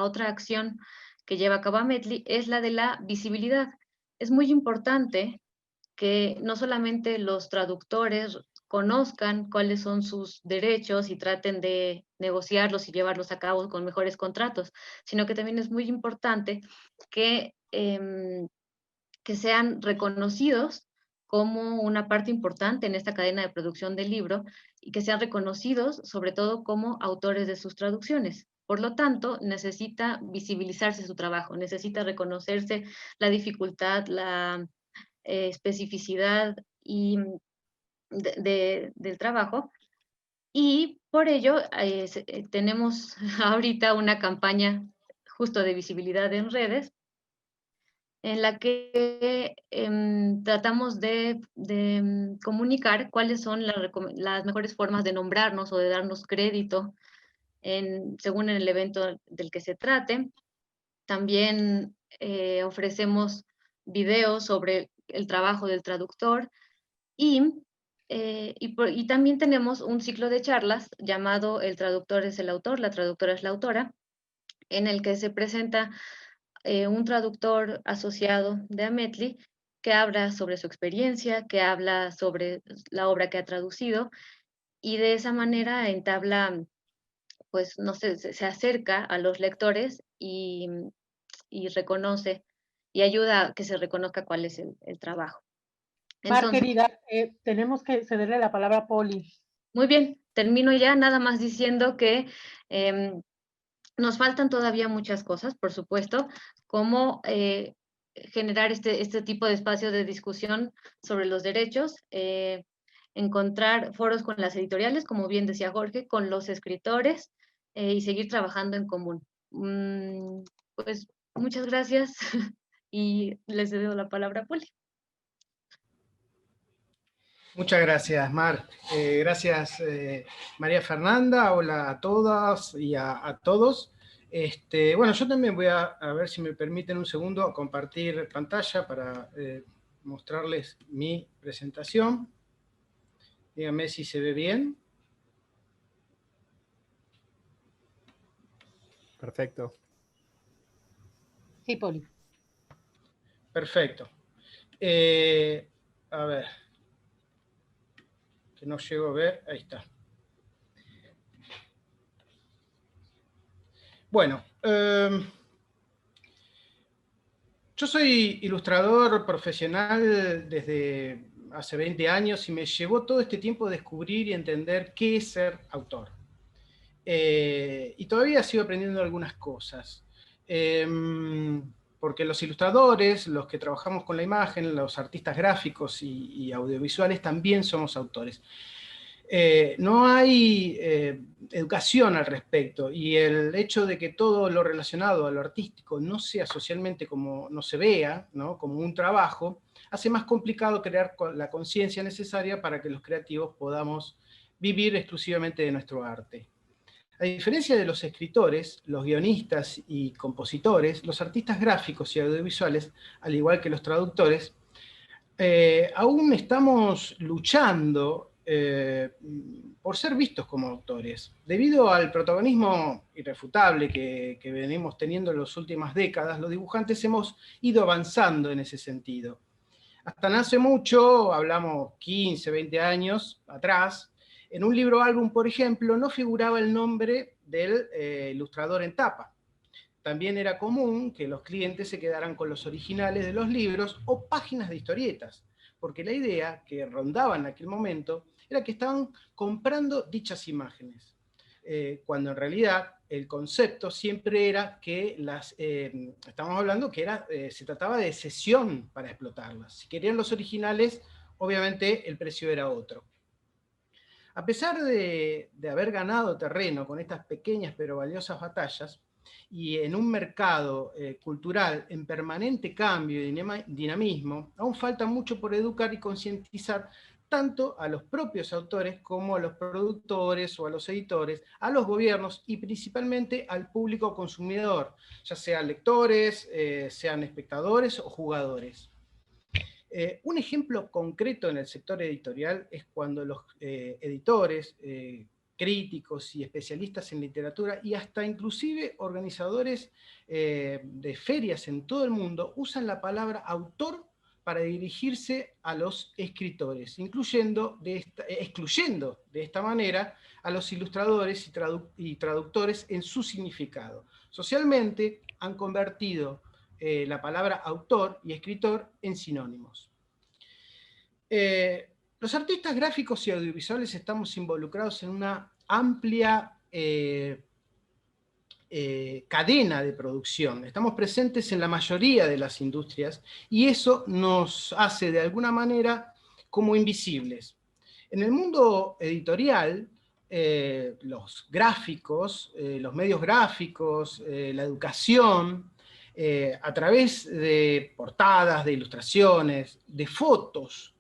otra acción que lleva a cabo Ametli es la de la visibilidad. Es muy importante que no solamente los traductores conozcan cuáles son sus derechos y traten de negociarlos y llevarlos a cabo con mejores contratos, sino que también es muy importante que sean reconocidos como una parte importante en esta cadena de producción del libro y que sean reconocidos sobre todo como autores de sus traducciones. Por lo tanto, necesita visibilizarse su trabajo, necesita reconocerse la dificultad, la especificidad y del trabajo. Y por ello tenemos ahorita una campaña justo de visibilidad en redes en la que tratamos de comunicar cuáles son las mejores formas de nombrarnos o de darnos crédito según el evento del que se trate. También ofrecemos videos sobre el trabajo del traductor y también tenemos un ciclo de charlas llamado El traductor es el autor, la traductora es la autora, en el que se presenta un traductor asociado de Ametli que habla sobre su experiencia, que habla sobre la obra que ha traducido y de esa manera entabla, pues no sé, se acerca a los lectores y reconoce y ayuda a que se reconozca cuál es el trabajo. Mar, querida, tenemos que cederle la palabra a Poli. Muy bien, termino ya nada más diciendo que nos faltan todavía muchas cosas, por supuesto, como generar este tipo de espacios de discusión sobre los derechos, encontrar foros con las editoriales, como bien decía Jorge, con los escritores y seguir trabajando en común. Pues muchas gracias y les cedo la palabra a Poli. Muchas gracias, Mar. Gracias, María Fernanda. Hola a todas y a todos. Bueno, yo también voy a ver si me permiten un segundo compartir pantalla para mostrarles mi presentación. Díganme si se ve bien. Perfecto. Sí, Poli. Perfecto. A ver. Que no llego a ver. Ahí está. Bueno, yo soy ilustrador profesional desde hace 20 años y me llevó todo este tiempo a descubrir y entender qué es ser autor. Y todavía sigo aprendiendo algunas cosas. Porque los ilustradores, los que trabajamos con la imagen, los artistas gráficos y audiovisuales también somos autores. No hay educación al respecto y el hecho de que todo lo relacionado a lo artístico no sea socialmente como no se vea, ¿no? Como un trabajo, hace más complicado crear la conciencia necesaria para que los creativos podamos vivir exclusivamente de nuestro arte. A diferencia de los escritores, los guionistas y compositores, los artistas gráficos y audiovisuales, al igual que los traductores, aún estamos luchando por ser vistos como autores. Debido al protagonismo irrefutable que venimos teniendo en las últimas décadas, los dibujantes hemos ido avanzando en ese sentido. Hasta no hace mucho, hablamos 15, 20 años atrás, en un libro álbum, por ejemplo, no figuraba el nombre del ilustrador en tapa. También era común que los clientes se quedaran con los originales de los libros o páginas de historietas, porque la idea que rondaba en aquel momento era que estaban comprando dichas imágenes. cuando en realidad el concepto siempre era que estamos hablando que se trataba de cesión para explotarlas. Si querían los originales, obviamente el precio era otro. A pesar de haber ganado terreno con estas pequeñas pero valiosas batallas, y en un mercado cultural en permanente cambio y dinamismo, aún falta mucho por educar y concientizar tanto a los propios autores como a los productores o a los editores, a los gobiernos y principalmente al público consumidor, ya sean lectores, sean espectadores o jugadores. Un ejemplo concreto en el sector editorial es cuando los editores, críticos y especialistas en literatura y hasta inclusive organizadores de ferias en todo el mundo usan la palabra autor para dirigirse a los escritores, excluyendo de esta manera a los ilustradores y traductores en su significado. Socialmente han convertido la palabra autor y escritor en sinónimos. Los artistas gráficos y audiovisuales estamos involucrados en una amplia cadena de producción. Estamos presentes en la mayoría de las industrias y eso nos hace de alguna manera como invisibles. En el mundo editorial, los gráficos, los medios gráficos, la educación, a través de portadas, de ilustraciones, de fotos,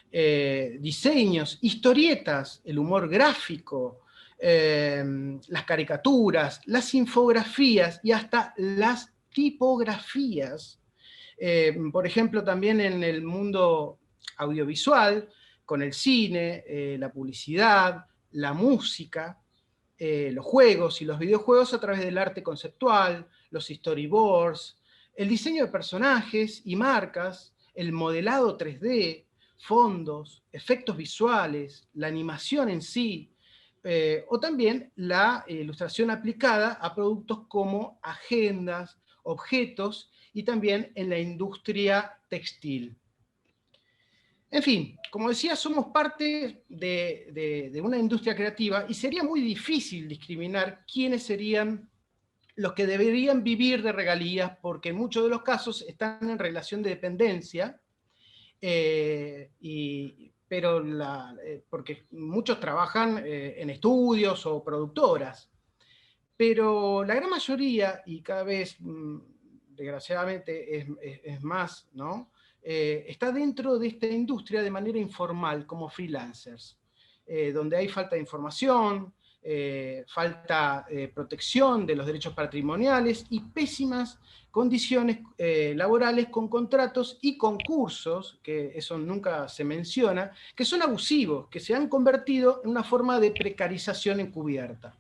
diseños, historietas, el humor gráfico, las caricaturas, las infografías y hasta las tipografías. Por ejemplo, también en el mundo audiovisual, con el cine, la publicidad, la música, los juegos y los videojuegos a través del arte conceptual, los storyboards, el diseño de personajes y marcas, el modelado 3D, fondos, efectos visuales, la animación en sí, o también la ilustración aplicada a productos como agendas, objetos y también en la industria textil. En fin, como decía, somos parte de una industria creativa y sería muy difícil discriminar quiénes serían los que deberían vivir de regalías, porque en muchos de los casos están en relación de dependencia, porque muchos trabajan en estudios o productoras, pero la gran mayoría, y cada vez desgraciadamente es más, ¿no? Está dentro de esta industria de manera informal como freelancers, donde hay falta de información, falta protección de los derechos patrimoniales y pésimas condiciones laborales con contratos y concursos, que eso nunca se menciona, que son abusivos, que se han convertido en una forma de precarización encubierta.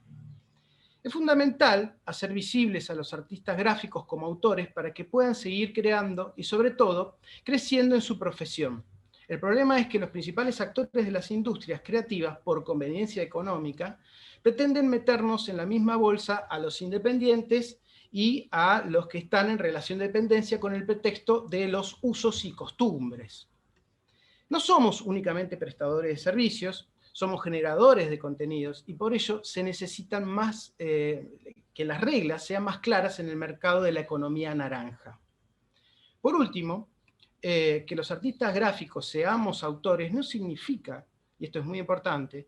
Es fundamental hacer visibles a los artistas gráficos como autores para que puedan seguir creando y, sobre todo, creciendo en su profesión. El problema es que los principales actores de las industrias creativas, por conveniencia económica, pretenden meternos en la misma bolsa a los independientes y a los que están en relación de dependencia con el pretexto de los usos y costumbres. No somos únicamente prestadores de servicios, somos generadores de contenidos y por ello se necesitan más, que las reglas sean más claras en el mercado de la economía naranja. Por último, que los artistas gráficos seamos autores no significa, y esto es muy importante,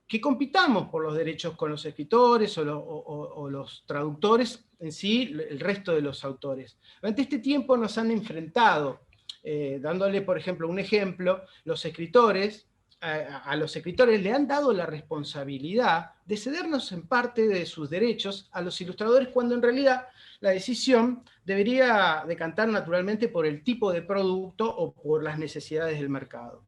que compitamos por los derechos con los escritores o los traductores en sí, el resto de los autores. Durante este tiempo nos han enfrentado, dándole por ejemplo un ejemplo, los escritores, a los escritores le han dado la responsabilidad de cedernos en parte de sus derechos a los ilustradores, cuando en realidad la decisión debería decantar naturalmente por el tipo de producto o por las necesidades del mercado.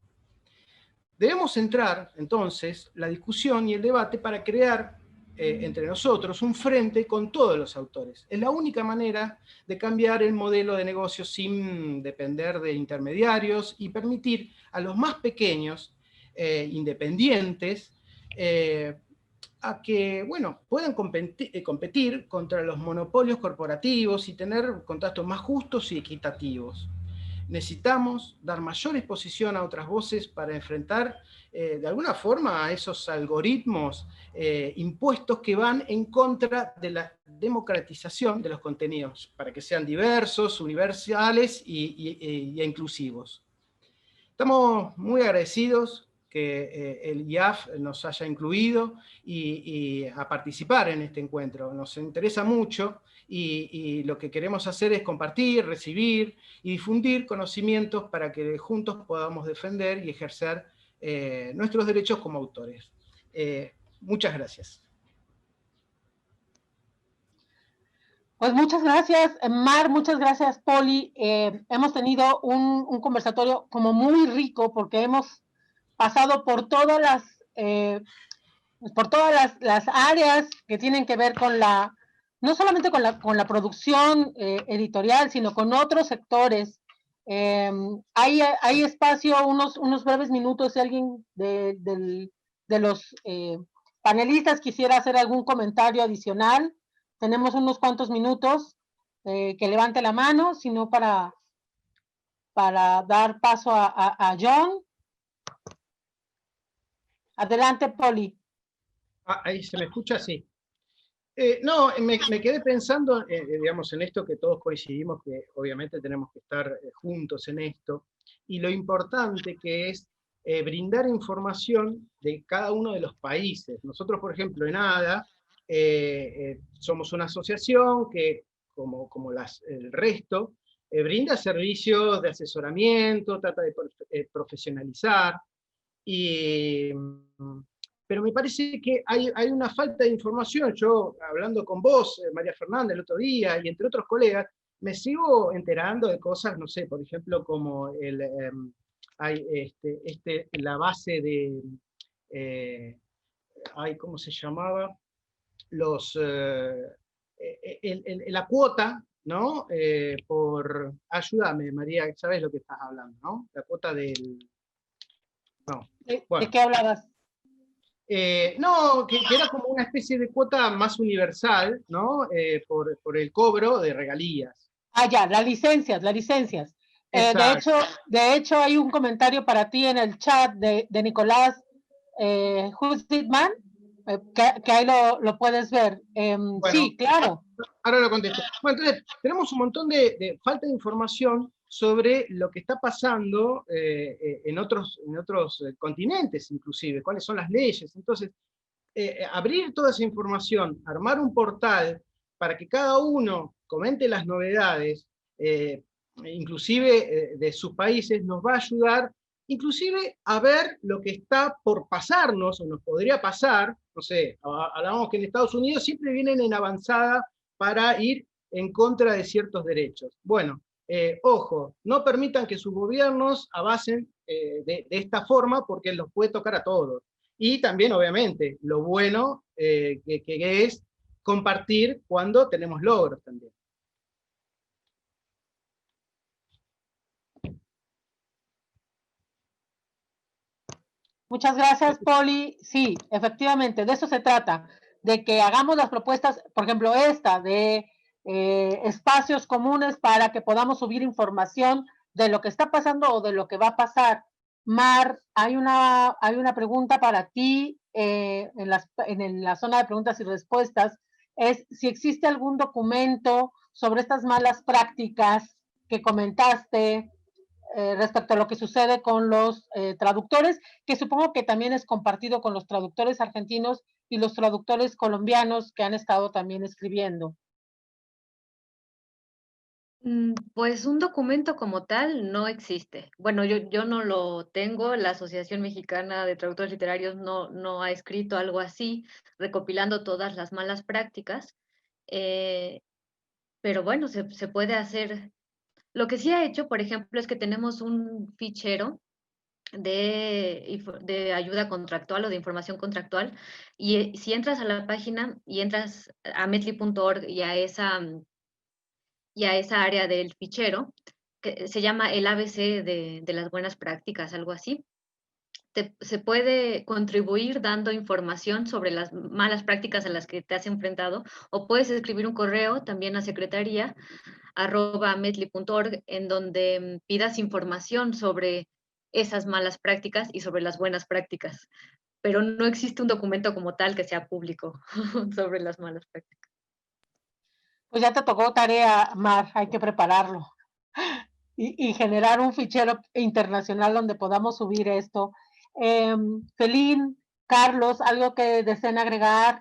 Debemos centrar entonces la discusión y el debate para crear entre nosotros un frente con todos los autores. Es la única manera de cambiar el modelo de negocio sin depender de intermediarios y permitir a los más pequeños independientes a que, bueno, puedan competir contra los monopolios corporativos y tener contratos más justos y equitativos. necesitamos dar mayor exposición a otras voces para enfrentar de alguna forma a esos algoritmos impuestos que van en contra de la democratización de los contenidos, para que sean diversos, universales e inclusivos. Estamos muy agradecidos que el IAF nos haya incluido y a participar en este encuentro. Nos interesa mucho y lo que queremos hacer es compartir, recibir y difundir conocimientos para que juntos podamos defender y ejercer nuestros derechos como autores. Muchas gracias. Pues muchas gracias, Mar, muchas gracias, Poli. Hemos tenido un conversatorio como muy rico porque hemos pasado por todas las áreas que tienen que ver con no solamente con la producción editorial, sino con otros sectores. Hay espacio, unos breves minutos, si alguien de los panelistas quisiera hacer algún comentario adicional. Tenemos unos cuantos minutos, que levante la mano, sino para dar paso a John. Adelante, Poli. Ahí se me escucha, sí. No, me quedé pensando, digamos, en esto que todos coincidimos, que obviamente tenemos que estar juntos en esto, y lo importante que es brindar información de cada uno de los países. Nosotros, por ejemplo, en ADA, somos una asociación que, como el resto, brinda servicios de asesoramiento, trata de profesionalizar, pero me parece que hay una falta de información. Yo, hablando con vos, María Fernanda, el otro día, y entre otros colegas, me sigo enterando de cosas, no sé, por ejemplo, como la base de, ¿cómo se llamaba? La cuota, ¿no? Ayúdame, María, sabes lo que estás hablando, ¿no? La cuota del... No. Bueno. ¿De qué hablabas? No, que era como una especie de cuota más universal, ¿no? Por el cobro de regalías. Ya, las licencias. De hecho, hay un comentario para ti en el chat de Nicolás Husditman, que ahí lo puedes ver. Bueno, sí, claro. Ahora lo contesto. Bueno, entonces, tenemos un montón de falta de información sobre lo que está pasando en otros continentes, inclusive, cuáles son las leyes. Entonces, abrir toda esa información, armar un portal para que cada uno comente las novedades, inclusive de sus países, nos va a ayudar, inclusive a ver lo que está por pasarnos, o nos podría pasar. No sé, hablábamos que en Estados Unidos siempre vienen en avanzada para ir en contra de ciertos derechos. Bueno, ojo, no permitan que sus gobiernos avancen de esta forma, porque los puede tocar a todos. Y también, obviamente, lo bueno que es compartir cuando tenemos logros también. Muchas gracias, Poli. Sí, efectivamente, de eso se trata, de que hagamos las propuestas, por ejemplo, esta de espacios comunes para que podamos subir información de lo que está pasando o de lo que va a pasar. Mar, hay una pregunta para ti en la zona de preguntas y respuestas, es si existe algún documento sobre estas malas prácticas que comentaste respecto a lo que sucede con los traductores, que supongo que también es compartido con los traductores argentinos y los traductores colombianos que han estado también escribiendo. Pues un documento como tal no existe. Bueno, yo no lo tengo, la Asociación Mexicana de Traductores Literarios no ha escrito algo así, recopilando todas las malas prácticas, pero bueno, se puede hacer. Lo que sí ha hecho, por ejemplo, es que tenemos un fichero de ayuda contractual o de información contractual, y si entras a la página y entras a metli.org y a esa área del fichero, que se llama el ABC de las buenas prácticas, algo así, se puede contribuir dando información sobre las malas prácticas a las que te has enfrentado, o puedes escribir un correo también a Secretaría @medli.org, en donde pidas información sobre esas malas prácticas y sobre las buenas prácticas. Pero no existe un documento como tal que sea público sobre las malas prácticas. Pues ya te tocó tarea, Mar, hay que prepararlo. Y generar un fichero internacional donde podamos subir esto. Felín, Carlos, algo que deseen agregar.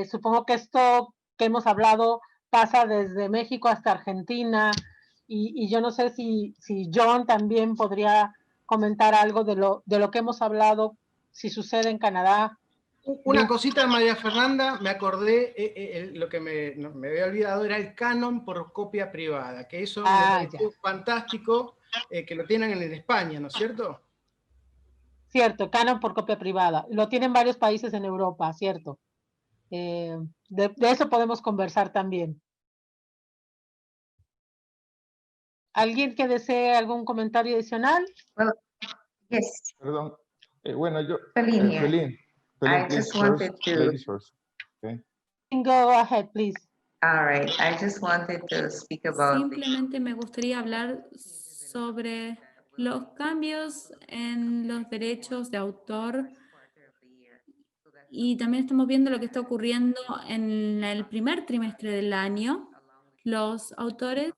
Supongo que esto que hemos hablado pasa desde México hasta Argentina, y yo no sé si John también podría comentar algo de lo que hemos hablado, si sucede en Canadá. Una cosita, María Fernanda, me acordé, lo que me había olvidado era el canon por copia privada, que eso me pareció fantástico, que lo tienen en España, ¿no es cierto? Cierto, canon por copia privada. Lo tienen varios países en Europa, cierto. De eso podemos conversar también. ¿Alguien que desee algún comentario adicional? Well, yes. Perdón. Bueno, yo... Feline here. Feline, I please, just wanted first, to... ladies first. Okay. Go ahead, please. All right. I just wanted to speak about... Simplemente me gustaría hablar sobre los cambios en los derechos de autor, y también estamos viendo lo que está ocurriendo en el primer trimestre del año. Los autores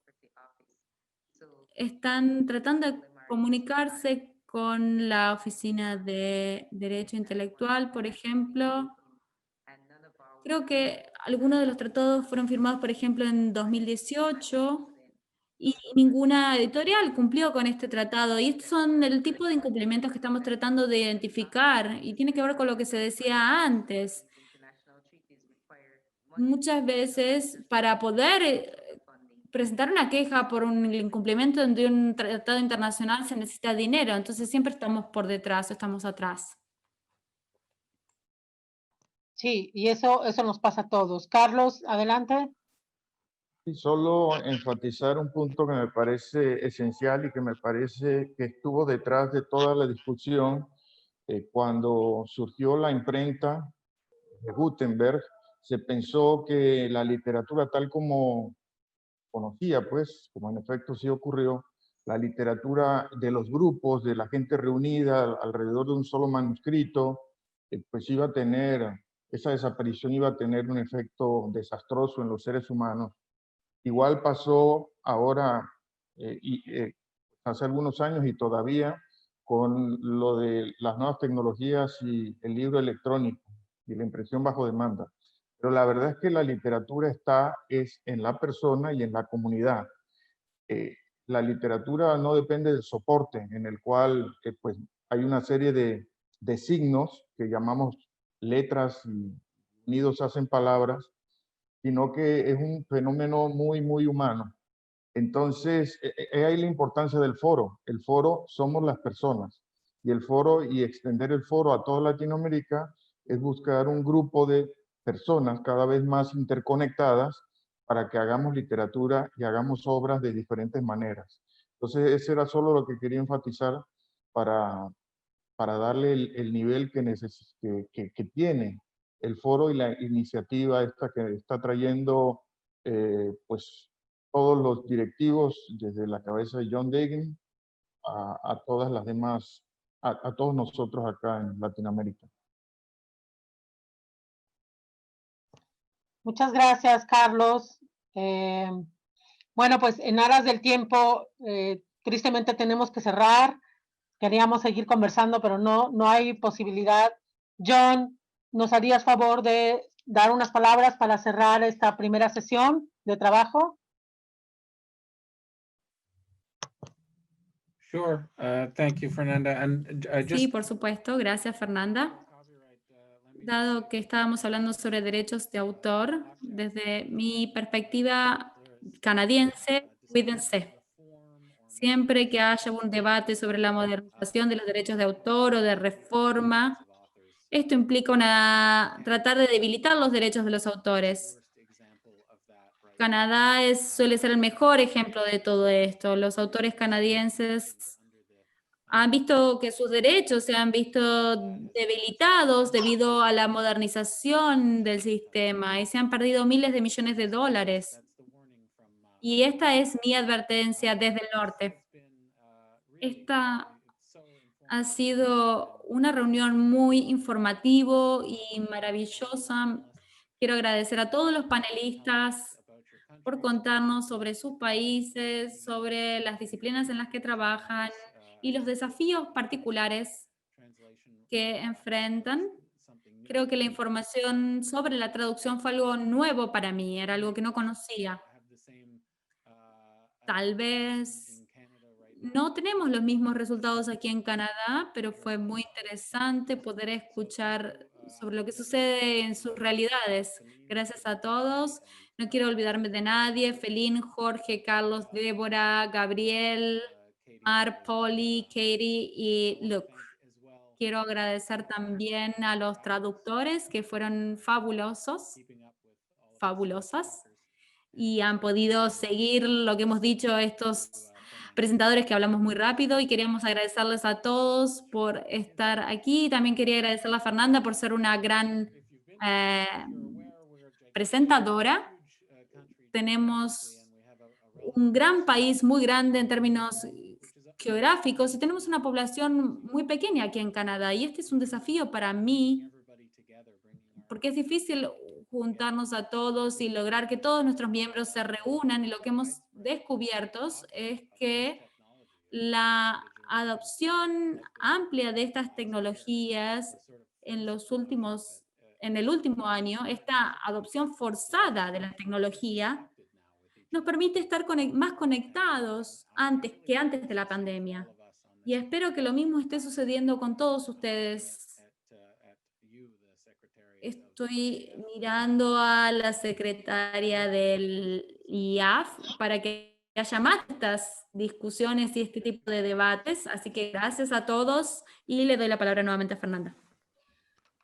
están tratando de comunicarse con la Oficina de Derecho Intelectual, por ejemplo. Creo que algunos de los tratados fueron firmados, por ejemplo, en 2018, y ninguna editorial cumplió con este tratado. Y estos son el tipo de incumplimientos que estamos tratando de identificar, y tiene que ver con lo que se decía antes. Muchas veces, para poder presentar una queja por un incumplimiento de un tratado internacional, se necesita dinero. Entonces siempre estamos por detrás, estamos atrás. Sí, y eso nos pasa a todos. Carlos, adelante. Y solo enfatizar un punto que me parece esencial y que me parece que estuvo detrás de toda la discusión cuando surgió la imprenta de Gutenberg. Se pensó que la literatura tal como conocía, pues, como en efecto sí ocurrió, la literatura de los grupos, de la gente reunida alrededor de un solo manuscrito, pues iba a tener, esa desaparición iba a tener un efecto desastroso en los seres humanos. Igual pasó ahora, hace algunos años y todavía, con lo de las nuevas tecnologías y el libro electrónico y la impresión bajo demanda. Pero la verdad es que la literatura es en la persona y en la comunidad. La literatura no depende del soporte en el cual pues, hay una serie de signos que llamamos letras y unidos hacen palabras, sino que es un fenómeno muy, muy humano. Entonces, ahí la importancia del foro. El foro somos las personas. Y el foro, y extender el foro a toda Latinoamérica, es buscar un grupo de personas cada vez más interconectadas para que hagamos literatura y hagamos obras de diferentes maneras. Entonces, ese era solo lo que quería enfatizar para darle el nivel que tiene el foro y la iniciativa esta que está trayendo pues todos los directivos desde la cabeza de John Degen a todas las demás, a todos nosotros acá en Latinoamérica. Muchas gracias, Carlos. Bueno, pues en aras del tiempo, tristemente tenemos que cerrar. Queríamos seguir conversando, pero no hay posibilidad. John, ¿nos harías favor de dar unas palabras para cerrar esta primera sesión de trabajo? Sure. Thank you, Fernanda. And, Sí, por supuesto. Gracias, Fernanda. Dado que estábamos hablando sobre derechos de autor, desde mi perspectiva canadiense, cuídense. Siempre que haya un debate sobre la modernización de los derechos de autor o de reforma, esto implica tratar de debilitar los derechos de los autores. Canadá suele ser el mejor ejemplo de todo esto. Los autores canadienses han visto que sus derechos se han visto debilitados debido a la modernización del sistema y se han perdido miles de millones de dólares. Y esta es mi advertencia desde el norte. Esta ha sido una reunión muy informativa y maravillosa. Quiero agradecer a todos los panelistas por contarnos sobre sus países, sobre las disciplinas en las que trabajan y los desafíos particulares que enfrentan. Creo que la información sobre la traducción fue algo nuevo para mí, era algo que no conocía. Tal vez no tenemos los mismos resultados aquí en Canadá, pero fue muy interesante poder escuchar sobre lo que sucede en sus realidades. Gracias a todos. No quiero olvidarme de nadie. Felín, Jorge, Carlos, Débora, Gabriel, Mar, Polly, Katie y Luke. Quiero agradecer también a los traductores que fueron fabulosas, y han podido seguir lo que hemos dicho estos presentadores que hablamos muy rápido, y queríamos agradecerles a todos por estar aquí. También quería agradecerle a Fernanda por ser una gran presentadora. Tenemos un gran país muy grande en términos geográficos y tenemos una población muy pequeña aquí en Canadá, y este es un desafío para mí porque es difícil juntarnos a todos y lograr que todos nuestros miembros se reúnan, y lo que hemos descubierto es que la adopción amplia de estas tecnologías en el último año, esta adopción forzada de la tecnología, nos permite estar más conectados antes de la pandemia. Y espero que lo mismo esté sucediendo con todos ustedes. Estoy mirando a la secretaria del IAF para que haya más de estas discusiones y este tipo de debates. Así que gracias a todos y le doy la palabra nuevamente a Fernanda.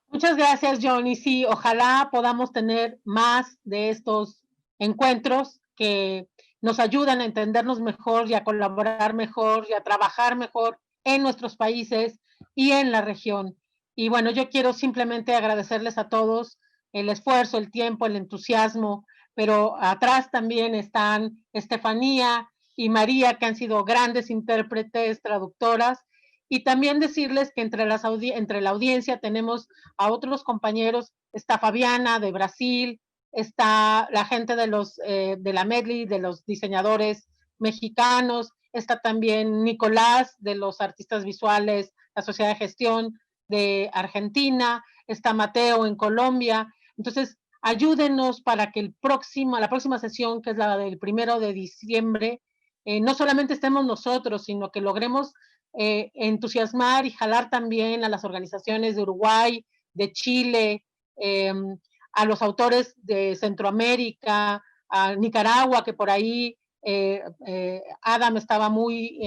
Muchas gracias, Johnny. Sí, ojalá podamos tener más de estos encuentros que nos ayudan a entendernos mejor y a colaborar mejor y a trabajar mejor en nuestros países y en la región. Y bueno, yo quiero simplemente agradecerles a todos el esfuerzo, el tiempo, el entusiasmo, pero atrás también están Estefanía y María, que han sido grandes intérpretes, traductoras, y también decirles que entre la audiencia tenemos a otros compañeros. Está Fabiana de Brasil, está la gente de la Medley, de los diseñadores mexicanos, está también Nicolás de los artistas visuales, la Sociedad de Gestión de Argentina, está Mateo en Colombia. Entonces, ayúdenos para que la próxima sesión, que es la del 1 de diciembre, no solamente estemos nosotros, sino que logremos entusiasmar y jalar también a las organizaciones de Uruguay, de Chile, a los autores de Centroamérica, a Nicaragua, que por ahí Adam estaba muy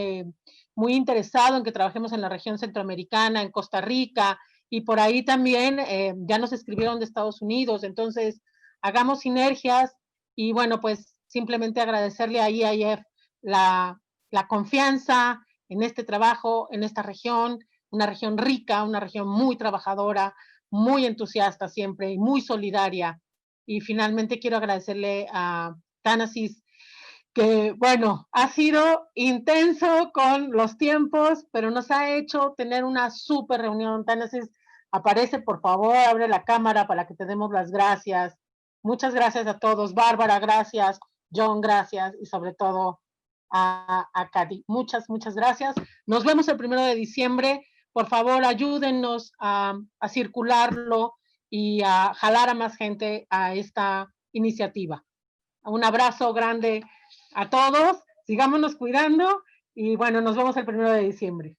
interesado en que trabajemos en la región centroamericana, en Costa Rica, y por ahí también ya nos escribieron de Estados Unidos. Entonces, hagamos sinergias y bueno, pues simplemente agradecerle a IAF la confianza en este trabajo, en esta región, una región rica, una región muy trabajadora, muy entusiasta siempre y muy solidaria. Y finalmente quiero agradecerle a Tánasis, que bueno, ha sido intenso con los tiempos, pero nos ha hecho tener una súper reunión. Tánasis, aparece, por favor, abre la cámara para que te demos las gracias. Muchas gracias a todos. Bárbara, gracias. John, gracias. Y sobre todo a Cady. Muchas gracias. Nos vemos el 1 de diciembre. Por favor, ayúdennos a circularlo y a jalar a más gente a esta iniciativa. Un abrazo grande a todos. Sigámonos cuidando y bueno, nos vemos el 1 de diciembre.